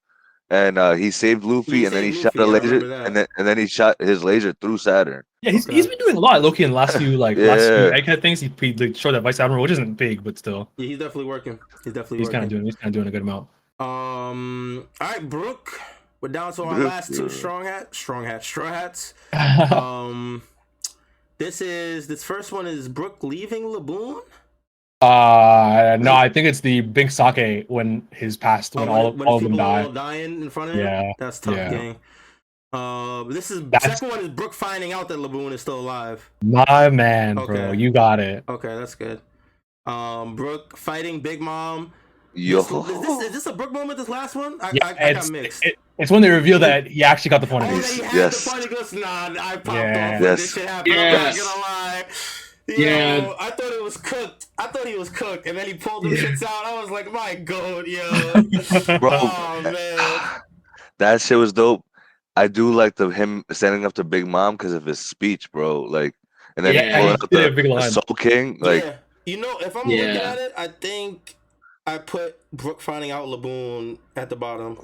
Speaker 4: and he saved Luffy, and then he shot a laser, and then he shot his laser through Saturn.
Speaker 2: Yeah, he's been doing a lot, Loki, in the last few last few egghead things. He showed that Vice Admiral, which isn't big, but still.
Speaker 1: Yeah, he's definitely working. He's
Speaker 2: kind of doing a good amount.
Speaker 1: All right, Brook. We're down to our last 2 straw hats. This first one is Brook leaving Laboon.
Speaker 2: No, I think it's the Big Sake when his past when all of them die.
Speaker 1: All dying in front of him.
Speaker 2: Yeah,
Speaker 1: that's tough, gang. Second one is Brook finding out that Laboon is still alive.
Speaker 2: My man, bro, you got it.
Speaker 1: Okay, that's good. Brook fighting Big Mom.
Speaker 4: Yo,
Speaker 1: is this a Brook moment? This last one, I got mixed.
Speaker 2: It's when they reveal that he actually got the point of view.
Speaker 4: Yes.
Speaker 1: I popped off when this shit happened. I'm not gonna lie. I thought it was cooked. And then he pulled them shits out. I was like, my God, yo.
Speaker 4: Bro,
Speaker 1: oh, man.
Speaker 4: That shit was dope. I do like him standing up to Big Mom because of his speech, bro. And then pulling out the Soul King.
Speaker 1: If I'm looking at it, I think I put Brook finding out Laboon at the bottom.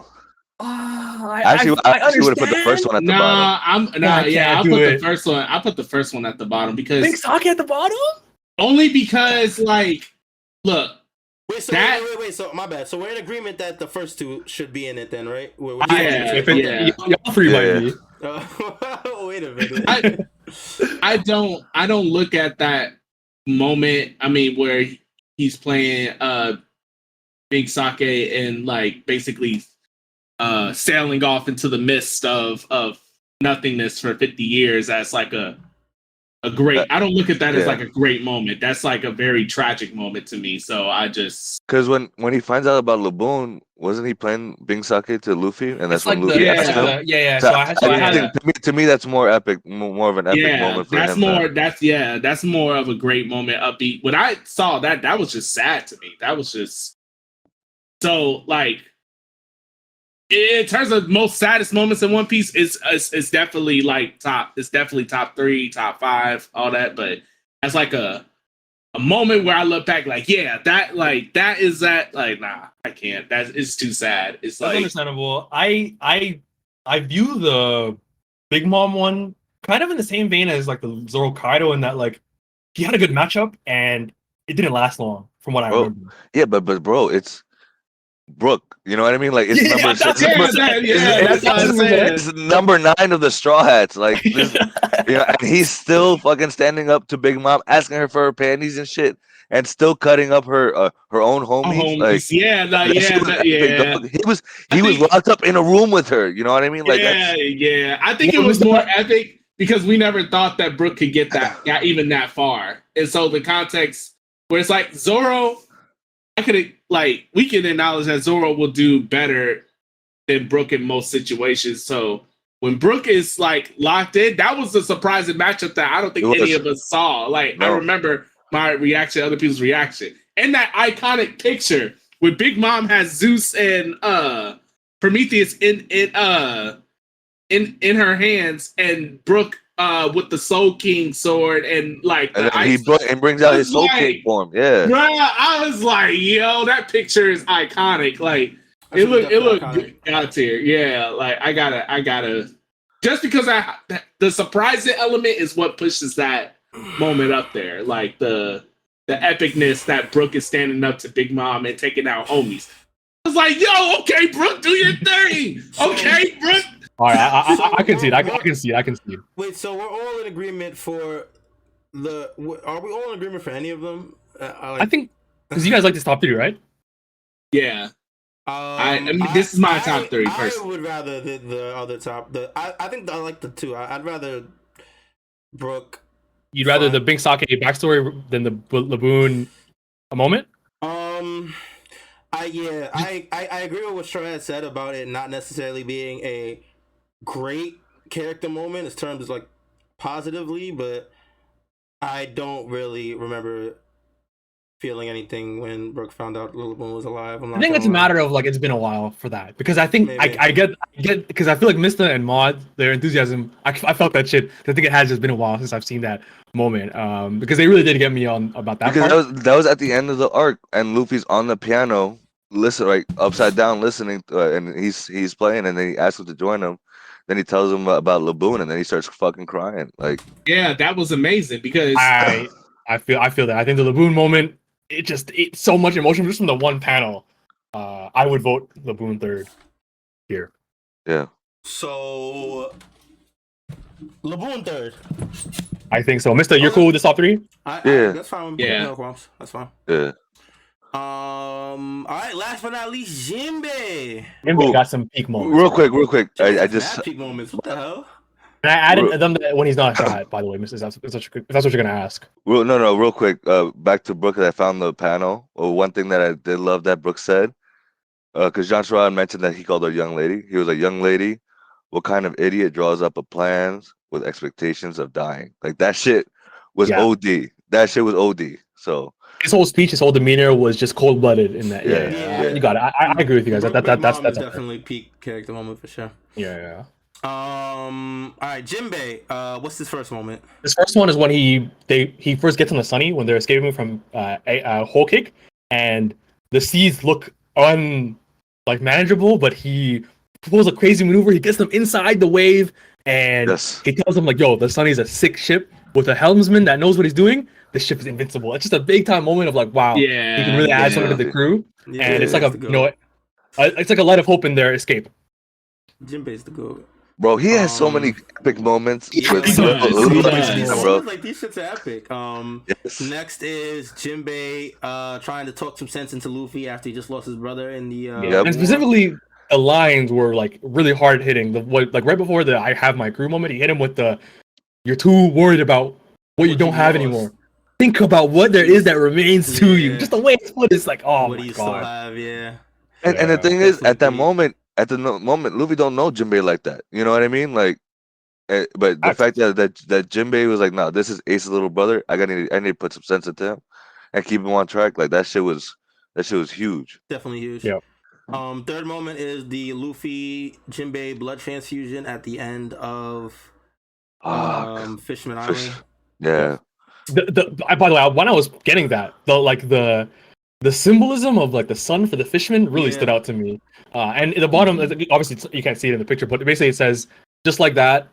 Speaker 4: I actually would have put the first one at the bottom.
Speaker 3: I'll put the first one. I'll put the first one at the bottom because
Speaker 2: Big Sake at the bottom.
Speaker 3: Only because, look.
Speaker 1: Wait. So my bad. So we're in agreement that the first 2 should be in it, then, right?
Speaker 2: Y'all 3 might be.
Speaker 1: Wait a minute.
Speaker 3: I don't look at that moment. I mean, where he's playing Big Sake and like basically sailing off into the mist of nothingness for 50 years as like a great. I don't look at that as like a great moment. That's like a very tragic moment to me. So I just
Speaker 4: because when he finds out about Laboon, wasn't he playing Bing Sake to Luffy, and that's when Luffy asked him. To me, that's more epic, more of an epic moment for him.
Speaker 3: That's more of a great moment, upbeat. When I saw that, that was just sad to me. That was just so like. In terms of most saddest moments in One Piece, it's definitely like top. It's definitely top 3, top 5, all that. But that's like a moment where I look back, like, yeah, that is that. Like, nah, I can't. It's too sad. It's
Speaker 2: That's
Speaker 3: like
Speaker 2: understandable. I view the Big Mom one kind of in the same vein as like the Zoro Kaido, in that like he had a good matchup and it didn't last long, from what I remember.
Speaker 4: Yeah, but bro, it's Brook, you know what I mean? Like it's it's number 9 of the Straw Hats. Like, this, and he's still fucking standing up to Big Mom, asking her for her panties and shit, and still cutting up her own homies. Like, he was locked up in a room with her. You know what I mean? Like,
Speaker 3: I think it was more epic because we never thought that Brook could get even that far, and so the context where it's like Zoro. We can acknowledge that Zoro will do better than Brook in most situations. So when Brook is like locked in, that was a surprising matchup that I don't think any of us saw. Like, no. I remember my reaction, other people's reaction, and that iconic picture where Big Mom has Zeus and Prometheus in her hands, and Brook with the Soul King sword, and like
Speaker 4: he brings out his Soul King form. Yeah,
Speaker 3: bro, I was like, yo, that picture is iconic. Like, it looked good out here. Yeah, like I gotta. Just because the surprising element is what pushes that moment up there. Like the epicness that Brook is standing up to Big Mom and taking out homies. I was like, yo, okay, Brook, do your thing. Okay, Brook.
Speaker 2: All right, I can see it. I can see it.
Speaker 1: Wait, so we're all in agreement for are we all in agreement for any of them?
Speaker 2: I think because you guys like this top 3, right?
Speaker 3: Yeah. I mean, this is my top 3 first.
Speaker 1: I would rather the other top. I think I like the 2. I'd rather Brook.
Speaker 2: You'd rather the Big Sake backstory than the Laboon moment?
Speaker 1: I agree with what Strawhat said about it not necessarily being a great character moment in terms of like positively, but I don't really remember feeling anything when Brook found out Laboon was alive.
Speaker 2: I think it's a matter of like it's been a while for that, because I think I get because I feel like Mista and Mod, their enthusiasm, I felt that shit. I think it has just been a while since I've seen that moment, because they really did get me on about that.
Speaker 4: Because that was at the end of the arc, and Luffy's on the piano, upside down listening, and he's playing, and then he asks him to join him. Then he tells him about Laboon, and then he starts fucking crying. Like,
Speaker 3: yeah, that was amazing because
Speaker 2: I feel that. I think the Laboon moment, it's so much emotion just from the one panel. I would vote Laboon 3rd here.
Speaker 4: Yeah.
Speaker 1: So Laboon 3rd.
Speaker 2: I think so. Mister, you're cool with the top 3?
Speaker 1: Yeah, that's fine.
Speaker 3: Yeah,
Speaker 1: that's fine.
Speaker 4: Yeah.
Speaker 1: All right. Last but not least, Jinbe.
Speaker 2: Jinbe got some peak moments.
Speaker 4: Real quick. I just
Speaker 1: peak moments. What the hell?
Speaker 2: And I added them when he's not shot. By the way, Mister, if that's what you're gonna ask.
Speaker 4: No. Real quick. Back to Brook. I found the panel. One thing that I did love that Brook said, because John Strawhat mentioned that he called her a young lady. He was a young lady. What kind of idiot draws up a plans with expectations of dying? Like, that shit was OD. That shit was OD. So.
Speaker 2: His whole speech, his whole demeanor was just cold-blooded in that. Yeah. You got it. I agree with you guys. That's
Speaker 1: definitely peak character moment for sure.
Speaker 2: Yeah.
Speaker 1: All right, Jinbe. What's his first moment?
Speaker 2: His first one is when he first gets on the Sunny when they're escaping from a Whole Cake, and the seas look manageable, but he pulls a crazy maneuver. He gets them inside the wave, and he tells them like, "Yo, the Sunny's a sick ship with a helmsman that knows what he's doing. This ship is invincible." It's just a big time moment of like, wow, he can really add something to the crew, and it's like it's like a light of hope in their escape.
Speaker 1: Jinbe's the GOAT.
Speaker 4: Bro, he has so many epic moments with
Speaker 1: bro. Like these shits are epic.
Speaker 4: Yes.
Speaker 1: Next is Jinbe trying to talk some sense into Luffy after he just lost his brother in the
Speaker 2: and specifically the lines were like really hard hitting. Like right before the "I have my crew" moment, he hit him with the "You're too worried about what you don't have anymore. Think about what there is that remains to you." Just the way it's put is like, oh
Speaker 1: what
Speaker 2: my
Speaker 1: do you
Speaker 2: god.
Speaker 1: still have? Yeah.
Speaker 4: And the thing is, at that moment, Luffy don't know Jinbe like that. You know what I mean? Like, but the fact that Jinbe was like, "No, this is Ace's little brother. I need to put some sense into him and keep him on track." Like that shit was huge.
Speaker 1: Definitely huge.
Speaker 2: Yeah.
Speaker 1: Third moment is the Luffy Jinbe blood transfusion at the end of Fisherman Island.
Speaker 4: Yeah.
Speaker 2: By the way, when I was getting that, the symbolism of like the sun for the fisherman really stood out to me. And at the bottom, obviously you can't see it in the picture, but basically it says just like that,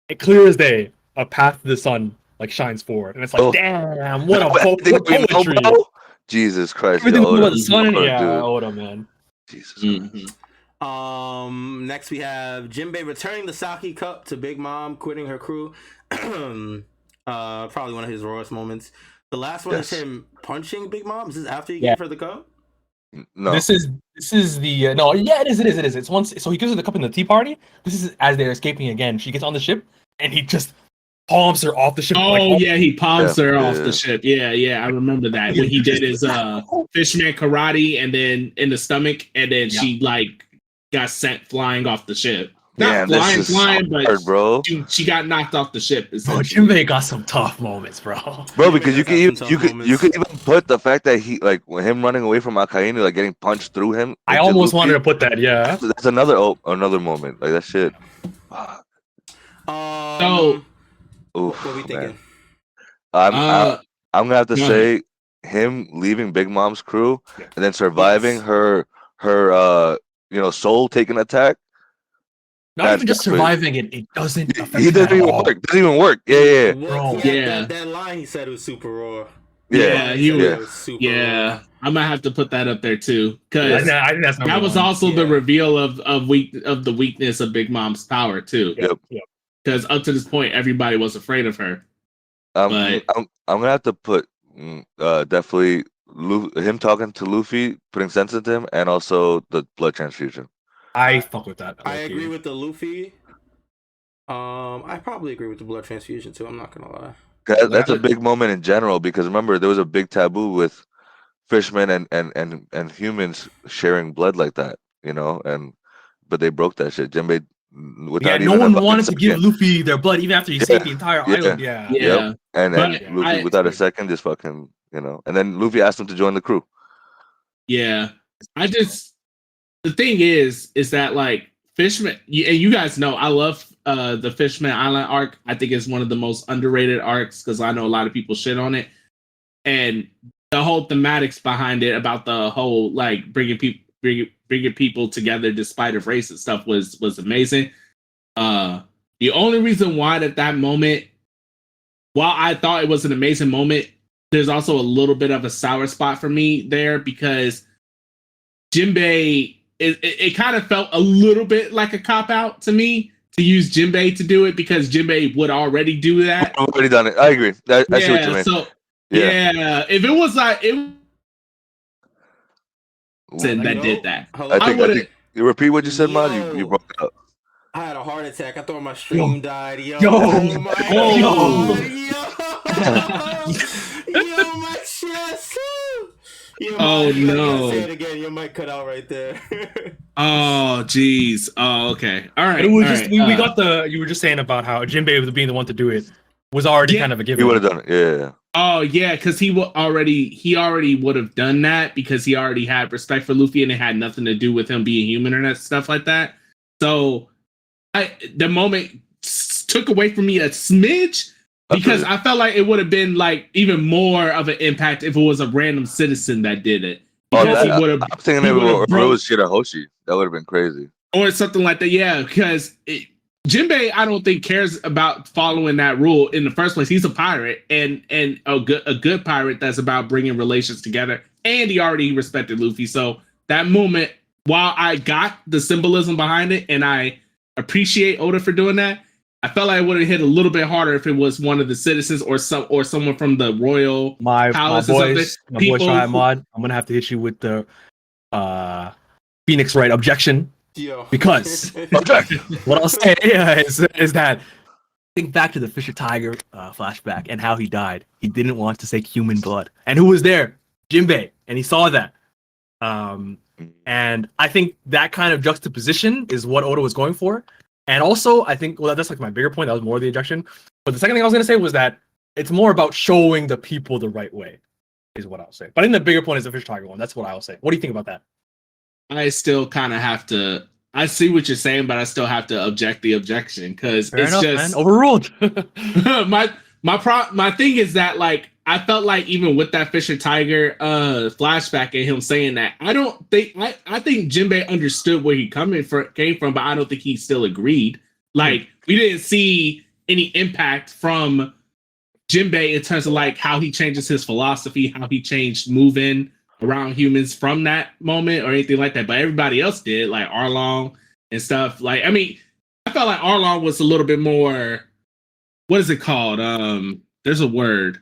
Speaker 2: it clear as day, a path to the sun like shines forward, and it's like, damn, what a poetry!
Speaker 4: Jesus Christ!
Speaker 2: Everything about the sun, Oda, man.
Speaker 4: Jesus.
Speaker 1: Next we have Jinbe returning the sake cup to Big Mom, quitting her crew. Probably one of his rawest moments. The last one is him punching Big Mom. Is this after he gave her the cup?
Speaker 4: No.
Speaker 2: This is the no. Yeah, it is. It's once. So he gives her the cup in the tea party. This is as they're escaping again. She gets on the ship and he just palms her off the ship.
Speaker 3: Oh yeah, he palms her off the ship. Yeah, I remember that when he did his fisherman karate and then in the stomach, and then she like got sent flying off the ship. Not flying, but
Speaker 4: hard, bro.
Speaker 3: She got knocked off the ship.
Speaker 2: Oh, Jinbe got some tough moments, bro.
Speaker 4: Because you could even put the fact that he like him running away from Akainu, like getting punched through him.
Speaker 2: I almost wanted to put that. Yeah,
Speaker 4: that's another moment like that shit.
Speaker 1: What are we thinking?
Speaker 4: I'm gonna have to say him leaving Big Mom's crew and then surviving her soul taking attack.
Speaker 2: Not even just surviving it. It doesn't affect
Speaker 4: he doesn't even work. Doesn't even work. Yeah.
Speaker 1: Bro, that line he said was super raw.
Speaker 3: He was super raw. I might have to put that up there too, because that was also the reveal of the weakness of Big Mom's power too.
Speaker 4: Yep.
Speaker 3: Because up to this point, everybody was afraid of her.
Speaker 4: I'm gonna have to put definitely him talking to Luffy, putting sense into him, and also the blood transfusion.
Speaker 2: I fuck with that.
Speaker 1: I agree with the Luffy. I probably agree with the blood transfusion too. I'm not gonna lie.
Speaker 4: That's a big moment in general, because remember there was a big taboo with fishermen and humans sharing blood like that, but they broke that shit. Jinbe,
Speaker 2: no one wanted to give Luffy their blood even after he saved the entire island.
Speaker 4: And Luffy without a second just fucking and then Luffy asked him to join the crew.
Speaker 3: The thing is that like Fishman, and you guys know I love the Fishman Island arc. I think it's one of the most underrated arcs because I know a lot of people shit on it, and the whole thematics behind it about the whole like bringing people together despite of race and stuff was amazing. The only reason why that moment, while I thought it was an amazing moment, there's also a little bit of a sour spot for me there, because Jinbe, it kind of felt a little bit like a cop-out to me to use Jinbe to do it, because Jinbe would already do that.
Speaker 4: I've already done it. I agree. I see what you mean.
Speaker 3: So, if it was like that did that.
Speaker 4: I think you repeat what you said, Mod. You broke it up.
Speaker 1: I had a heart attack. I thought my stream died. Yo, my chest.
Speaker 3: Oh no!
Speaker 1: Say it again. Your mic cut out right there.
Speaker 3: Oh jeez. Oh okay. All right.
Speaker 2: It was just we got you were just saying about how Jinbe being the one to do it was already kind of a given.
Speaker 4: He would have done it. Yeah.
Speaker 3: Oh yeah, because he already would have done that, because he already had respect for Luffy and it had nothing to do with him being human or stuff like that. So the moment took away from me a smidge, because I felt like it would have been like even more of an impact if it was a random citizen that did it.
Speaker 4: I'm thinking if it was Shirahoshi, that would have been crazy.
Speaker 3: Or something like that, yeah, because Jinbe, I don't think cares about following that rule in the first place. He's a pirate, and a good pirate that's about bringing relations together, and he already respected Luffy. So that moment, while I got the symbolism behind it, and I appreciate Oda for doing that. I felt like it would have hit a little bit harder if it was one of the citizens or someone from the royal palace.
Speaker 2: My boy Strawhat Mod. I'm gonna have to hit you with the Phoenix Wright objection.
Speaker 1: Yo.
Speaker 2: Because what I'll say is that think back to the Fisher Tiger flashback and how he died. He didn't want to take human blood, and who was there? Jinbe, and he saw that. And I think that kind of juxtaposition is what Oda was going for. And also, I think, well, that's like my bigger point. That was more the objection. But the second thing I was going to say was that it's more about showing the people the right way, is what I'll say. But I think the bigger point is the Fish Tiger one. That's what I'll say. What do you think about that?
Speaker 3: I still kind of have to. I see what you're saying, but I still have to object the objection because it's
Speaker 2: enough,
Speaker 3: just
Speaker 2: man. Overruled.
Speaker 3: my thing is that like I felt like even with that Fisher Tiger flashback and him saying that, I think Jinbe understood where he came from, but I don't think he still agreed. Like we didn't see any impact from Jinbe in terms of like how he changes his philosophy, how he changed moving around humans from that moment or anything like that. But everybody else did, like Arlong and stuff. Like, I mean, I felt like Arlong was a little bit more, what is it called? There's a word.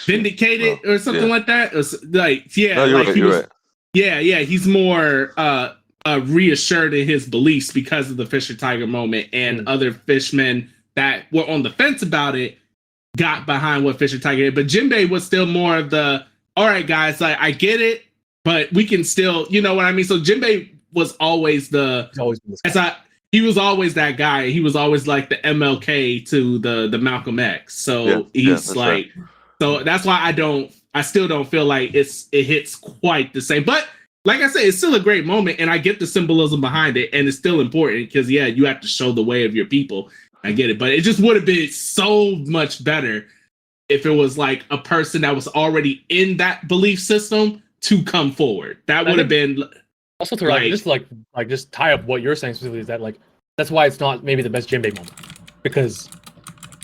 Speaker 3: Vindicated or something like that. Like, yeah,
Speaker 4: no, you're right.
Speaker 3: Yeah, he's more reassured in his beliefs because of the Fisher Tiger moment, and other fishmen that were on the fence about it got behind what Fisher Tiger did. But Jinbe was still more of the, all right, guys, like I get it, but we can still, you know what I mean? So Jinbe was always he was always that guy. He was always like the MLK to the Malcolm X. So he's like, right. So that's why I still don't feel like it hits quite the same. But like I said, it's still a great moment, and I get the symbolism behind it, and it's still important because you have to show the way of your people. I get it, but it just would have been so much better if it was like a person that was already in that belief system to come forward. That would have been
Speaker 2: also to just tie up what you're saying specifically is that like that's why it's not maybe the best Jinbe moment, because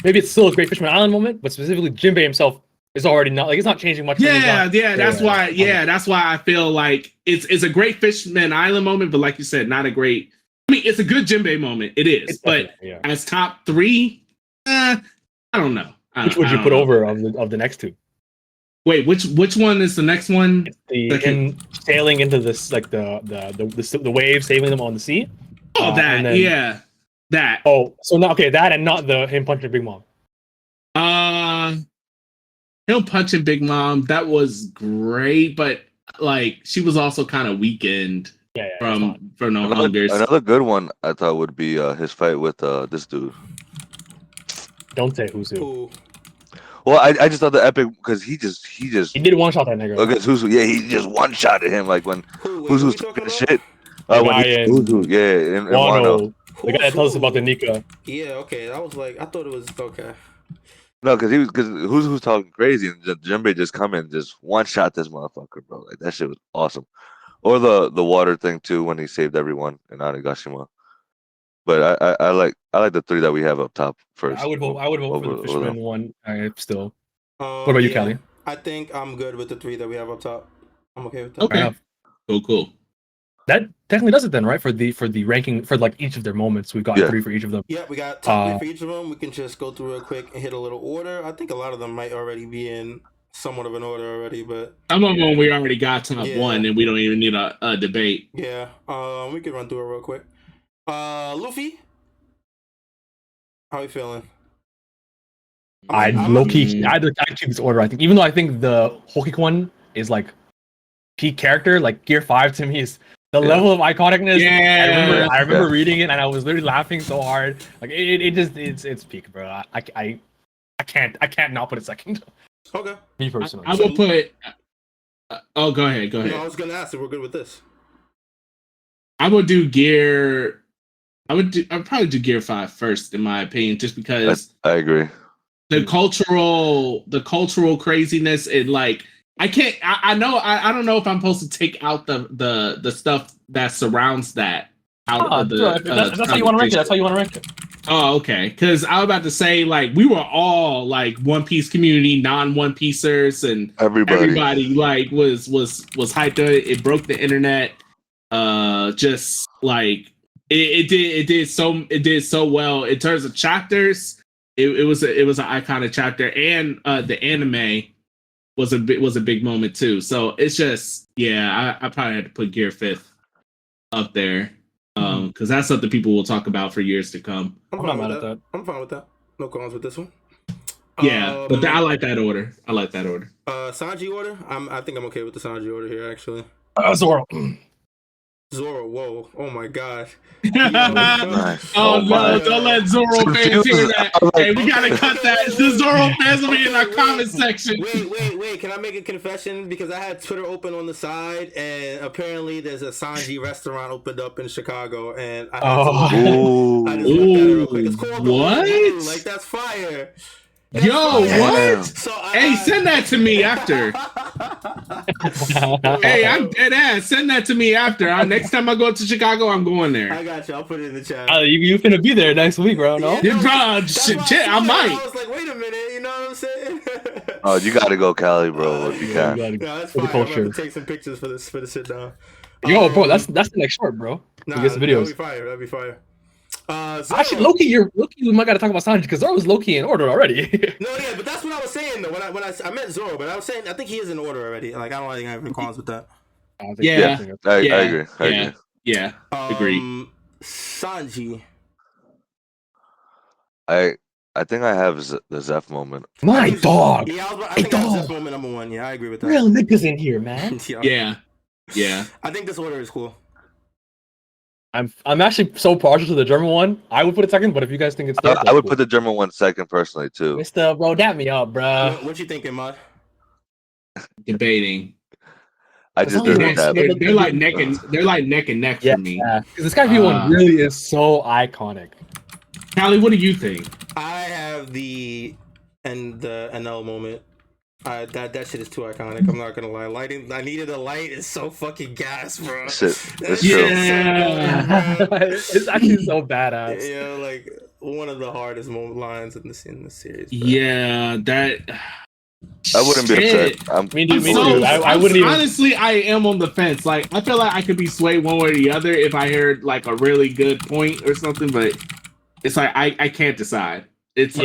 Speaker 2: maybe it's still a great Fisherman Island moment, but specifically Jinbe himself is already not like it's not changing much.
Speaker 3: That's why I feel like it's a great Fisherman Island moment, but like you said, not a great. I mean, it's a good Jinbe moment. It is, but as top 3, I don't know.
Speaker 2: Which would you put over of the next two?
Speaker 3: Wait, which one is the next one?
Speaker 2: It's him sailing into this like the waves, saving them on the sea.
Speaker 3: Oh, that.
Speaker 2: Oh, so not that, and not him punching Big Mom.
Speaker 3: Him punching Big Mom, that was great, but like she was also kind of weakened from no hungers.
Speaker 4: Another good one I thought would be his fight with this dude.
Speaker 2: Don't say who's who.
Speaker 4: Well, I just thought the epic because he
Speaker 2: did one shot that nigga.
Speaker 4: Okay, Huzu, he just one shot at him like when Huzu's talking shit.
Speaker 2: In
Speaker 4: Wano.
Speaker 2: The guy that tells us about the Nika.
Speaker 1: Yeah, okay. I was like, I thought it was okay.
Speaker 4: No, because Huzu's talking crazy and Jinbe just come in just one shot this motherfucker, bro. Like that shit was awesome. Or the water thing too when he saved everyone in Onigashima. But I like the 3 that we have up top first.
Speaker 2: I would vote for the Fisherman one. Still. What about you, Callie?
Speaker 1: I think I'm good with the 3 that we have up top. I'm okay with that.
Speaker 3: Okay. Cool.
Speaker 2: That technically does it then, right? For the ranking for like each of their moments, we've got 3 for each of them.
Speaker 1: Yeah, we got top 3 for each of them. We can just go through real quick and hit a little order. I think a lot of them might already be in somewhat of an order already, but
Speaker 3: some of them we already got top 1, and we don't even need a debate.
Speaker 1: Yeah. We can run through it real quick. Luffy, how are you feeling?
Speaker 2: I low-key I keep this order. I think even though I think the Hokik one is like peak character, like Gear 5 to me is the level of iconicness. Yeah, I remember reading it and I was literally laughing so hard. Like it's peak, bro. I can't not put it second.
Speaker 1: Okay.
Speaker 2: Me personally,
Speaker 3: I will put. Go ahead.
Speaker 1: No, I was gonna ask if we're good with this.
Speaker 3: I would do Gear. I'd probably do Gear 5 first, in my opinion, just because
Speaker 4: I agree.
Speaker 3: The cultural craziness and like I don't know if I'm supposed to take out the stuff that surrounds that out of the.
Speaker 2: That's how you want to rank it. That's how you want to rank it.
Speaker 3: Oh, okay. Because I was about to say like we were all like One Piece community, non-One Piecers, and everybody like was hyped on it. It broke the internet. Just like It did so well in terms of chapters. It was an iconic chapter, and the anime was a big moment too. So it's just I probably had to put Gear 5th up there because that's something people will talk about for years to come.
Speaker 1: I'm not mad at that. I'm fine with that. No qualms with this one.
Speaker 3: Yeah, but I like that order.
Speaker 1: Sanji order. I think I'm okay with the Sanji order here actually.
Speaker 2: Zoro.
Speaker 1: Zoro, whoa, oh my god.
Speaker 3: Oh no, don't let Zoro fans hear that. Hey, we gotta cut that. The Zoro fans will be in our comment section.
Speaker 1: Wait, can I make a confession? Because I had Twitter open on the side, and apparently there's a Sanji restaurant opened up in Chicago, and I just looked at it real quick. It's called
Speaker 3: what?
Speaker 1: Like, that's fire.
Speaker 3: Yo, what? So hey, send that to me after. Hey, I'm dead ass. Send that to me after. Next time I go to Chicago, I'm going there.
Speaker 1: I got you. I'll put it in the chat.
Speaker 2: You finna be there next week, bro? No,
Speaker 3: yeah, bro. Shit, I might.
Speaker 1: I was like, wait a minute. You know what I'm saying?
Speaker 4: Oh, you gotta go, Cali, bro. If you can.
Speaker 1: No, that's fine. I'm gonna take some pictures for the sit down.
Speaker 2: Yo, bro, that's the next short, bro.
Speaker 1: Nah,
Speaker 2: get some videos.
Speaker 1: That'd be fire.
Speaker 2: Actually, Loki, we might gotta talk about Sanji because Zoro was Loki in order already.
Speaker 1: No, yeah, but that's what I was saying though. When I meant Zoro, but I was saying I think he is in order already. Like I don't think I have any problems with that.
Speaker 4: I agree.
Speaker 3: Yeah, agree.
Speaker 1: Sanji.
Speaker 4: I think I have the Zeph moment.
Speaker 2: My dog.
Speaker 1: Yeah, I think I have Zeph moment number 1. Yeah, I agree with that.
Speaker 2: Real niggas in here, man.
Speaker 3: Yeah.
Speaker 1: I think this order is cool.
Speaker 2: I'm actually so partial to the German one. I would put it second, but if you guys think it's third,
Speaker 4: I would put the German one second personally too.
Speaker 2: Mister, bro, dap me up, bro.
Speaker 1: What you thinking, Mod?
Speaker 3: Debating.
Speaker 4: I just did that.
Speaker 3: They're like neck and neck for me.
Speaker 2: Because the Skype one really is so iconic.
Speaker 3: Callie, what do you think?
Speaker 1: I have the NL moment. That shit is too iconic. I'm not gonna lie. Lighting, I needed a light. It's so fucking gas, bro.
Speaker 4: Shit,
Speaker 1: it's
Speaker 2: it's actually so badass.
Speaker 1: Yeah, like one of the hardest lines in the series. Bro.
Speaker 3: Yeah, that.
Speaker 4: I wouldn't be upset.
Speaker 2: Me too. I wouldn't even.
Speaker 3: Honestly, I am on the fence. Like, I feel like I could be swayed one way or the other if I heard like a really good point or something, but it's like I can't decide. It's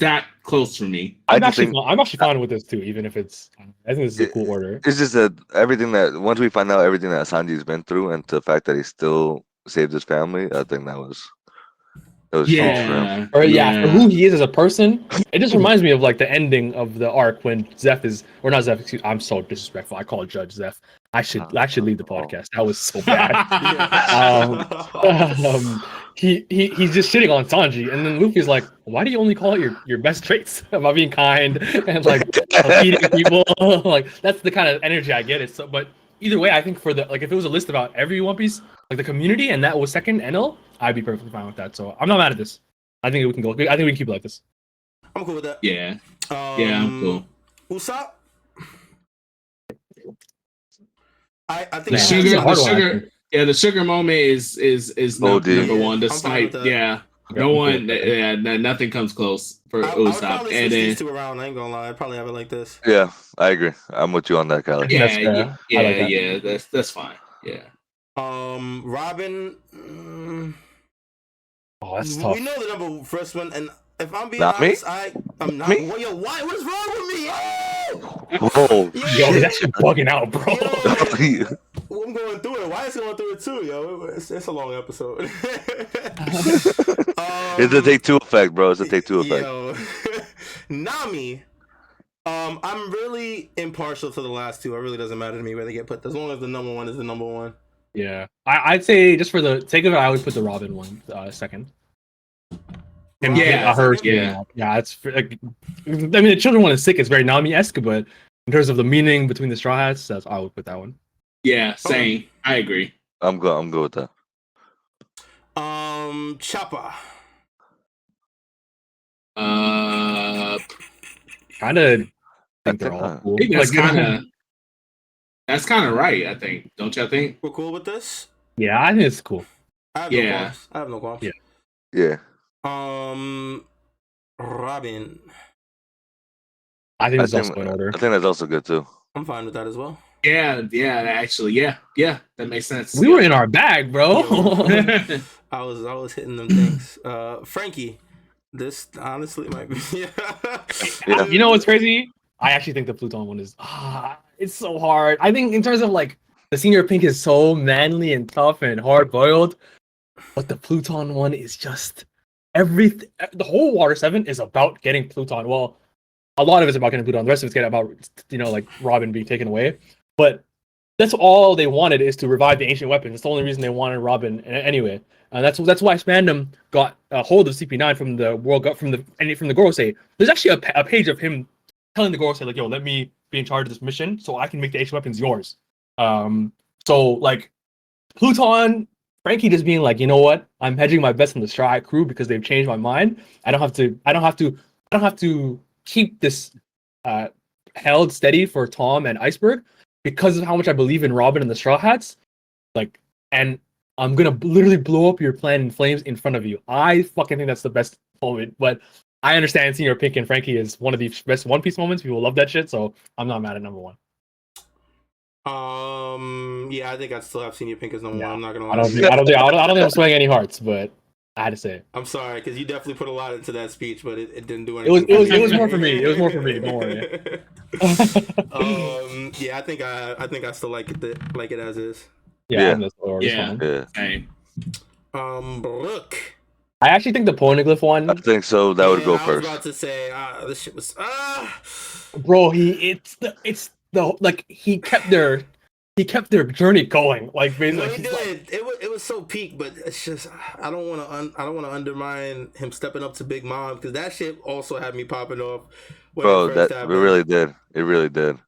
Speaker 3: that close for me.
Speaker 2: I'm actually fine with this too, even if it's. I think this is a cool order.
Speaker 4: It's just that everything that once we find out everything that Sanji's been through, and the fact that he still saved his family, I think that was huge for him.
Speaker 2: For who he is as a person. It just reminds me of like the ending of the arc when Zeph is, or not Zeph. Excuse, I'm so disrespectful. I call it Judge Zeph. I should leave the podcast. That was so bad. He's just shitting on Sanji, and then Luffy's like, "Why do you only call it your best traits about being kind and like feeding people?" Like that's the kind of energy I get. But either way, I think for the if it was a list about every One Piece, like the community, and that was second NL, I'd be perfectly fine with that. So I'm not mad at this. I think we can go. I think we can keep it like this.
Speaker 1: I'm cool with that.
Speaker 3: Yeah. I'm cool.
Speaker 1: Usopp. I think
Speaker 3: the sugar moment is number one. Despite nothing comes close for Usopp. And then
Speaker 1: two around. I ain't gonna lie, I'd probably have it like this.
Speaker 4: Yeah, I agree. I'm with you on that, Callie.
Speaker 3: That's fine. Yeah.
Speaker 1: Robin.
Speaker 2: That's tough.
Speaker 1: We know the first one, and if I'm being honest, I'm not. Yo, why? What is wrong with me?
Speaker 4: Oh,
Speaker 2: yo, he's actually bugging out, bro.
Speaker 1: I'm going through it. Why is he going through it too, yo? It's a long episode.
Speaker 4: It's a take two effect, bro. It's a take two effect.
Speaker 1: Yo. Nami. I'm really impartial to the last two. It really doesn't matter to me where they get put, as long as the number one is the number one.
Speaker 2: Yeah, I'd say just for the sake of it, I would put the Robin one second. It's like, I mean, the children one is sick. It's very Nami-esque, but in terms of the meaning between the Straw Hats, I would put that one.
Speaker 3: Yeah, same. Okay. I agree.
Speaker 4: I'm good with that.
Speaker 1: Chopper.
Speaker 2: Kind of think they're all cool.
Speaker 3: That's kind of right. I think. Don't y'all think?
Speaker 1: We're cool with this.
Speaker 2: Yeah, I think it's cool.
Speaker 1: I have no qualms.
Speaker 4: Yeah.
Speaker 1: Robin.
Speaker 2: I think it's also in order.
Speaker 4: I think that's also good too.
Speaker 1: I'm fine with that as well.
Speaker 3: Actually, yeah, that makes sense.
Speaker 2: We were in our bag, bro.
Speaker 1: I was hitting them things. Franky, this honestly might be.
Speaker 2: Yeah. You know what's crazy? I actually think the Pluton one is it's so hard. I think in terms of like the senior pink is so manly and tough and hard boiled, but the Pluton one is just everything. The whole Water 7 is about getting Pluton. Well, a lot of it's about getting Pluton. The rest of it's getting about like Robin being taken away. But that's all they wanted is to revive the ancient weapons. It's the only reason they wanted Robin anyway. That's why Spandam got a hold of CP9 from the from the Gorosei. There's actually a page of him telling the Gorosei like, "Yo, let me be in charge of this mission so I can make the ancient weapons yours." So like Pluton, Franky just being like, you know what? I'm hedging my bets on the Strawhat crew because they've changed my mind. I don't have to keep this held steady for Tom and Iceberg because of how much I believe in Robin and the Straw Hats. Like, and I'm gonna literally blow up your plan in flames in front of you. I fucking think that's the best moment. But I understand Senior Pink and Franky is one of the best One Piece moments. People love that shit, so I'm not mad at number one.
Speaker 1: Yeah, I think I'd still have Senior Pink as number one. I'm not gonna lie.
Speaker 2: I don't think I'm swaying any hearts, but I had to say it.
Speaker 1: I'm sorry because you definitely put a lot into that speech, but it didn't do anything.
Speaker 2: It was more for me. It was more for me. Don't worry.
Speaker 1: Yeah, I think I still like it as is.
Speaker 2: Yeah.
Speaker 3: Same.
Speaker 1: Brook.
Speaker 2: I actually think the Poneglyph one.
Speaker 4: I think so. That would go first.
Speaker 1: I was about to say this shit was
Speaker 2: Bro, it's the like he kept their journey going. Like basically,
Speaker 1: no, he did. It was so peak, but it's just I don't want to undermine him stepping up to Big Mom because that shit also had me popping off.
Speaker 4: Bro, it really did. It really did.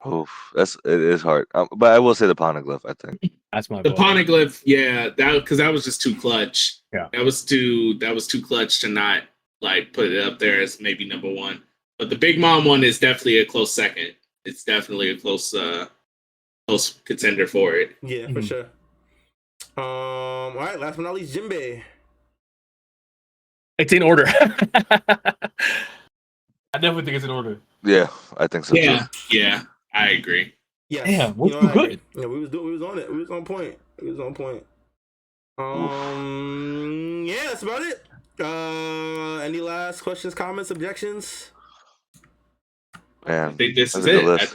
Speaker 4: Oof, it is hard. But I will say the Poneglyph. I think
Speaker 2: that's my
Speaker 3: the Poneglyph. Yeah, that was just too clutch.
Speaker 2: Yeah,
Speaker 3: that was too clutch to not like put it up there as maybe number one. But the Big Mom one is definitely a close second. It's definitely a close contender for it.
Speaker 1: Yeah, for sure. All right, last but not least, Jinbe.
Speaker 2: It's in order. I definitely think it's in order.
Speaker 4: Yeah, I think so too.
Speaker 3: Yeah, I agree.
Speaker 1: Yeah,
Speaker 2: damn, what's good?
Speaker 1: Yeah, we was on it. We was on point. Yeah, that's about it. Any last questions, comments, objections?
Speaker 4: Man,
Speaker 3: I think this is it.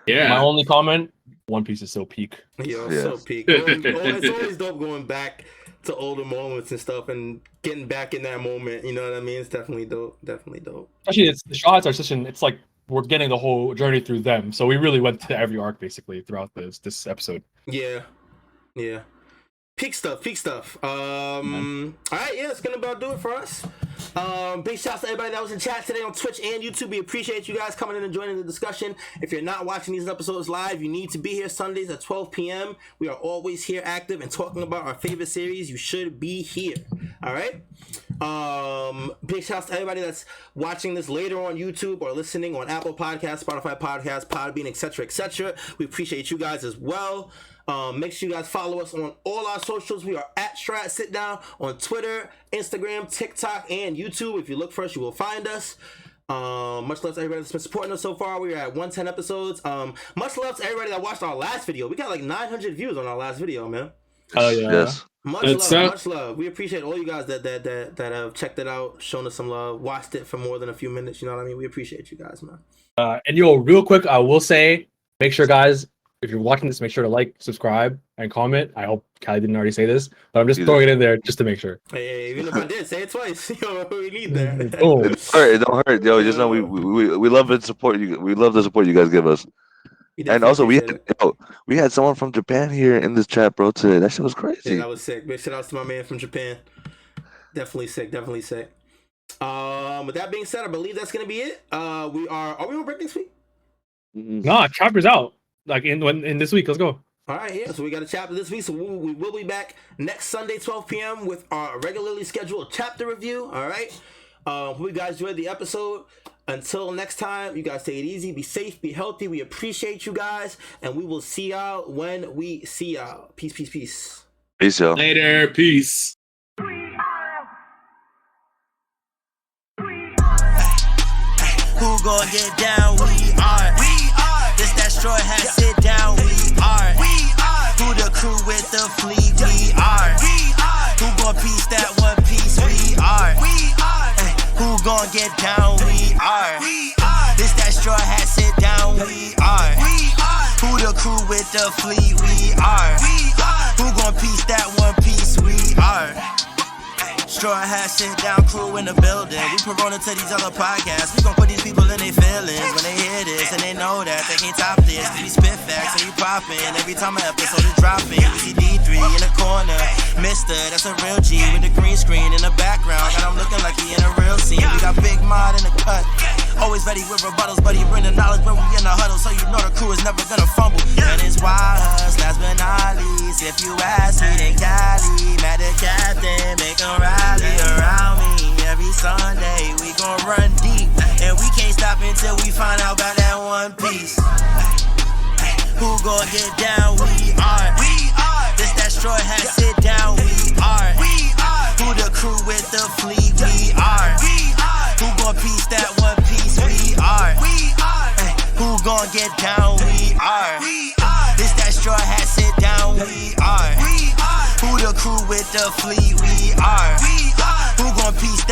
Speaker 2: My only comment: One Piece is so peak.
Speaker 1: So peak. It's always dope going back to older moments and stuff and getting back in that moment. You know what I mean? It's definitely dope.
Speaker 2: Actually, the shots are it's like we're getting the whole journey through them. So we really went to every arc basically throughout this episode.
Speaker 1: Yeah. Peak stuff. All right, it's gonna about do it for us. Big shouts to everybody that was in chat today on Twitch and YouTube. We appreciate you guys coming in and joining the discussion. If you're not watching these episodes live, you need to be here Sundays at 12 p.m. We are always here active and talking about our favorite series. You should be here. All right. Big shouts to everybody that's watching this later on YouTube or listening on Apple Podcasts, Spotify Podcasts, Podbean, etc. We appreciate you guys as well. Make sure you guys follow us on all our socials. We are at Strawhat Sitdown on Twitter, Instagram, TikTok, and YouTube. If you look for us, you will find us. Much love to everybody that's been supporting us so far. We are at 110 episodes. Much love to everybody that watched our last video. We got like 900 views on our last video, man.
Speaker 2: Oh yeah.
Speaker 4: Yes.
Speaker 1: Much love. We appreciate all you guys that have checked it out, shown us some love, watched it for more than a few minutes. You know what I mean? We appreciate you guys, man.
Speaker 2: And real quick, I will say, make sure, guys, if you're watching this, make sure to like, subscribe, and comment. I hope Callie didn't already say this, but I'm just throwing it in there just to make sure.
Speaker 1: Hey, even if I did, say it twice. We need that.
Speaker 4: It don't hurt. Yo, just know we love and support you. We love the support you guys give us. And also, we had someone from Japan here in this chat, bro, today. That shit was crazy.
Speaker 1: Yeah, that was sick. Big shout out to my man from Japan. Definitely sick. With that being said, I believe that's gonna be it. Are we on break next week?
Speaker 2: Nah, chapter's out. Like in this week. Let's go.
Speaker 1: All right, yeah. So we got a chapter this week. So we will be back next Sunday, 12 p.m. with our regularly scheduled chapter review. All right. Hope you guys enjoyed the episode. Until next time, you guys take it easy, be safe, be healthy. We appreciate you guys, and we will see y'all when we see y'all. Peace.
Speaker 4: Peace, y'all.
Speaker 3: Later. Peace.
Speaker 5: Who gon' get down? We are. This that Strawhat Sitdown, we are. Who the crew with the fleet, we are. Who gon' piece that one piece, we are. Who gon' get down, we are. This that Strawhat Sitdown, we are. Who the crew with the fleet, we are. Who gon' piece that one piece, we are. Strawhat Sitdown crew in the building. We Corona to these other podcasts. We gon' put these people in their feelings when they hear this and they know that they can't top this. We spit facts and we poppin' every time an episode is dropping. We see D3 in the corner, Mister, that's a real G with the green screen in the background. Got him looking like he in a real scene. We got Big Mod in the cut. Always ready with rebuttals, but he bring the knowledge when we in the huddle, so you know the crew is never gonna fumble. And it's YHuss, last but not least. If you ask me, then Cali, mad at Captain, make him rally around me. Every Sunday we gon' run deep, and we can't stop until we find out about that one piece. Who gon' get down? We are. This that Strawhat Sitdown. We are. Who the crew with the fleet? We are. Who gon' piece that one piece? We are. Who gon' get down? We are. This that Strawhat Sitdown. We are. Who the crew with the fleet? We are. Who gon' piece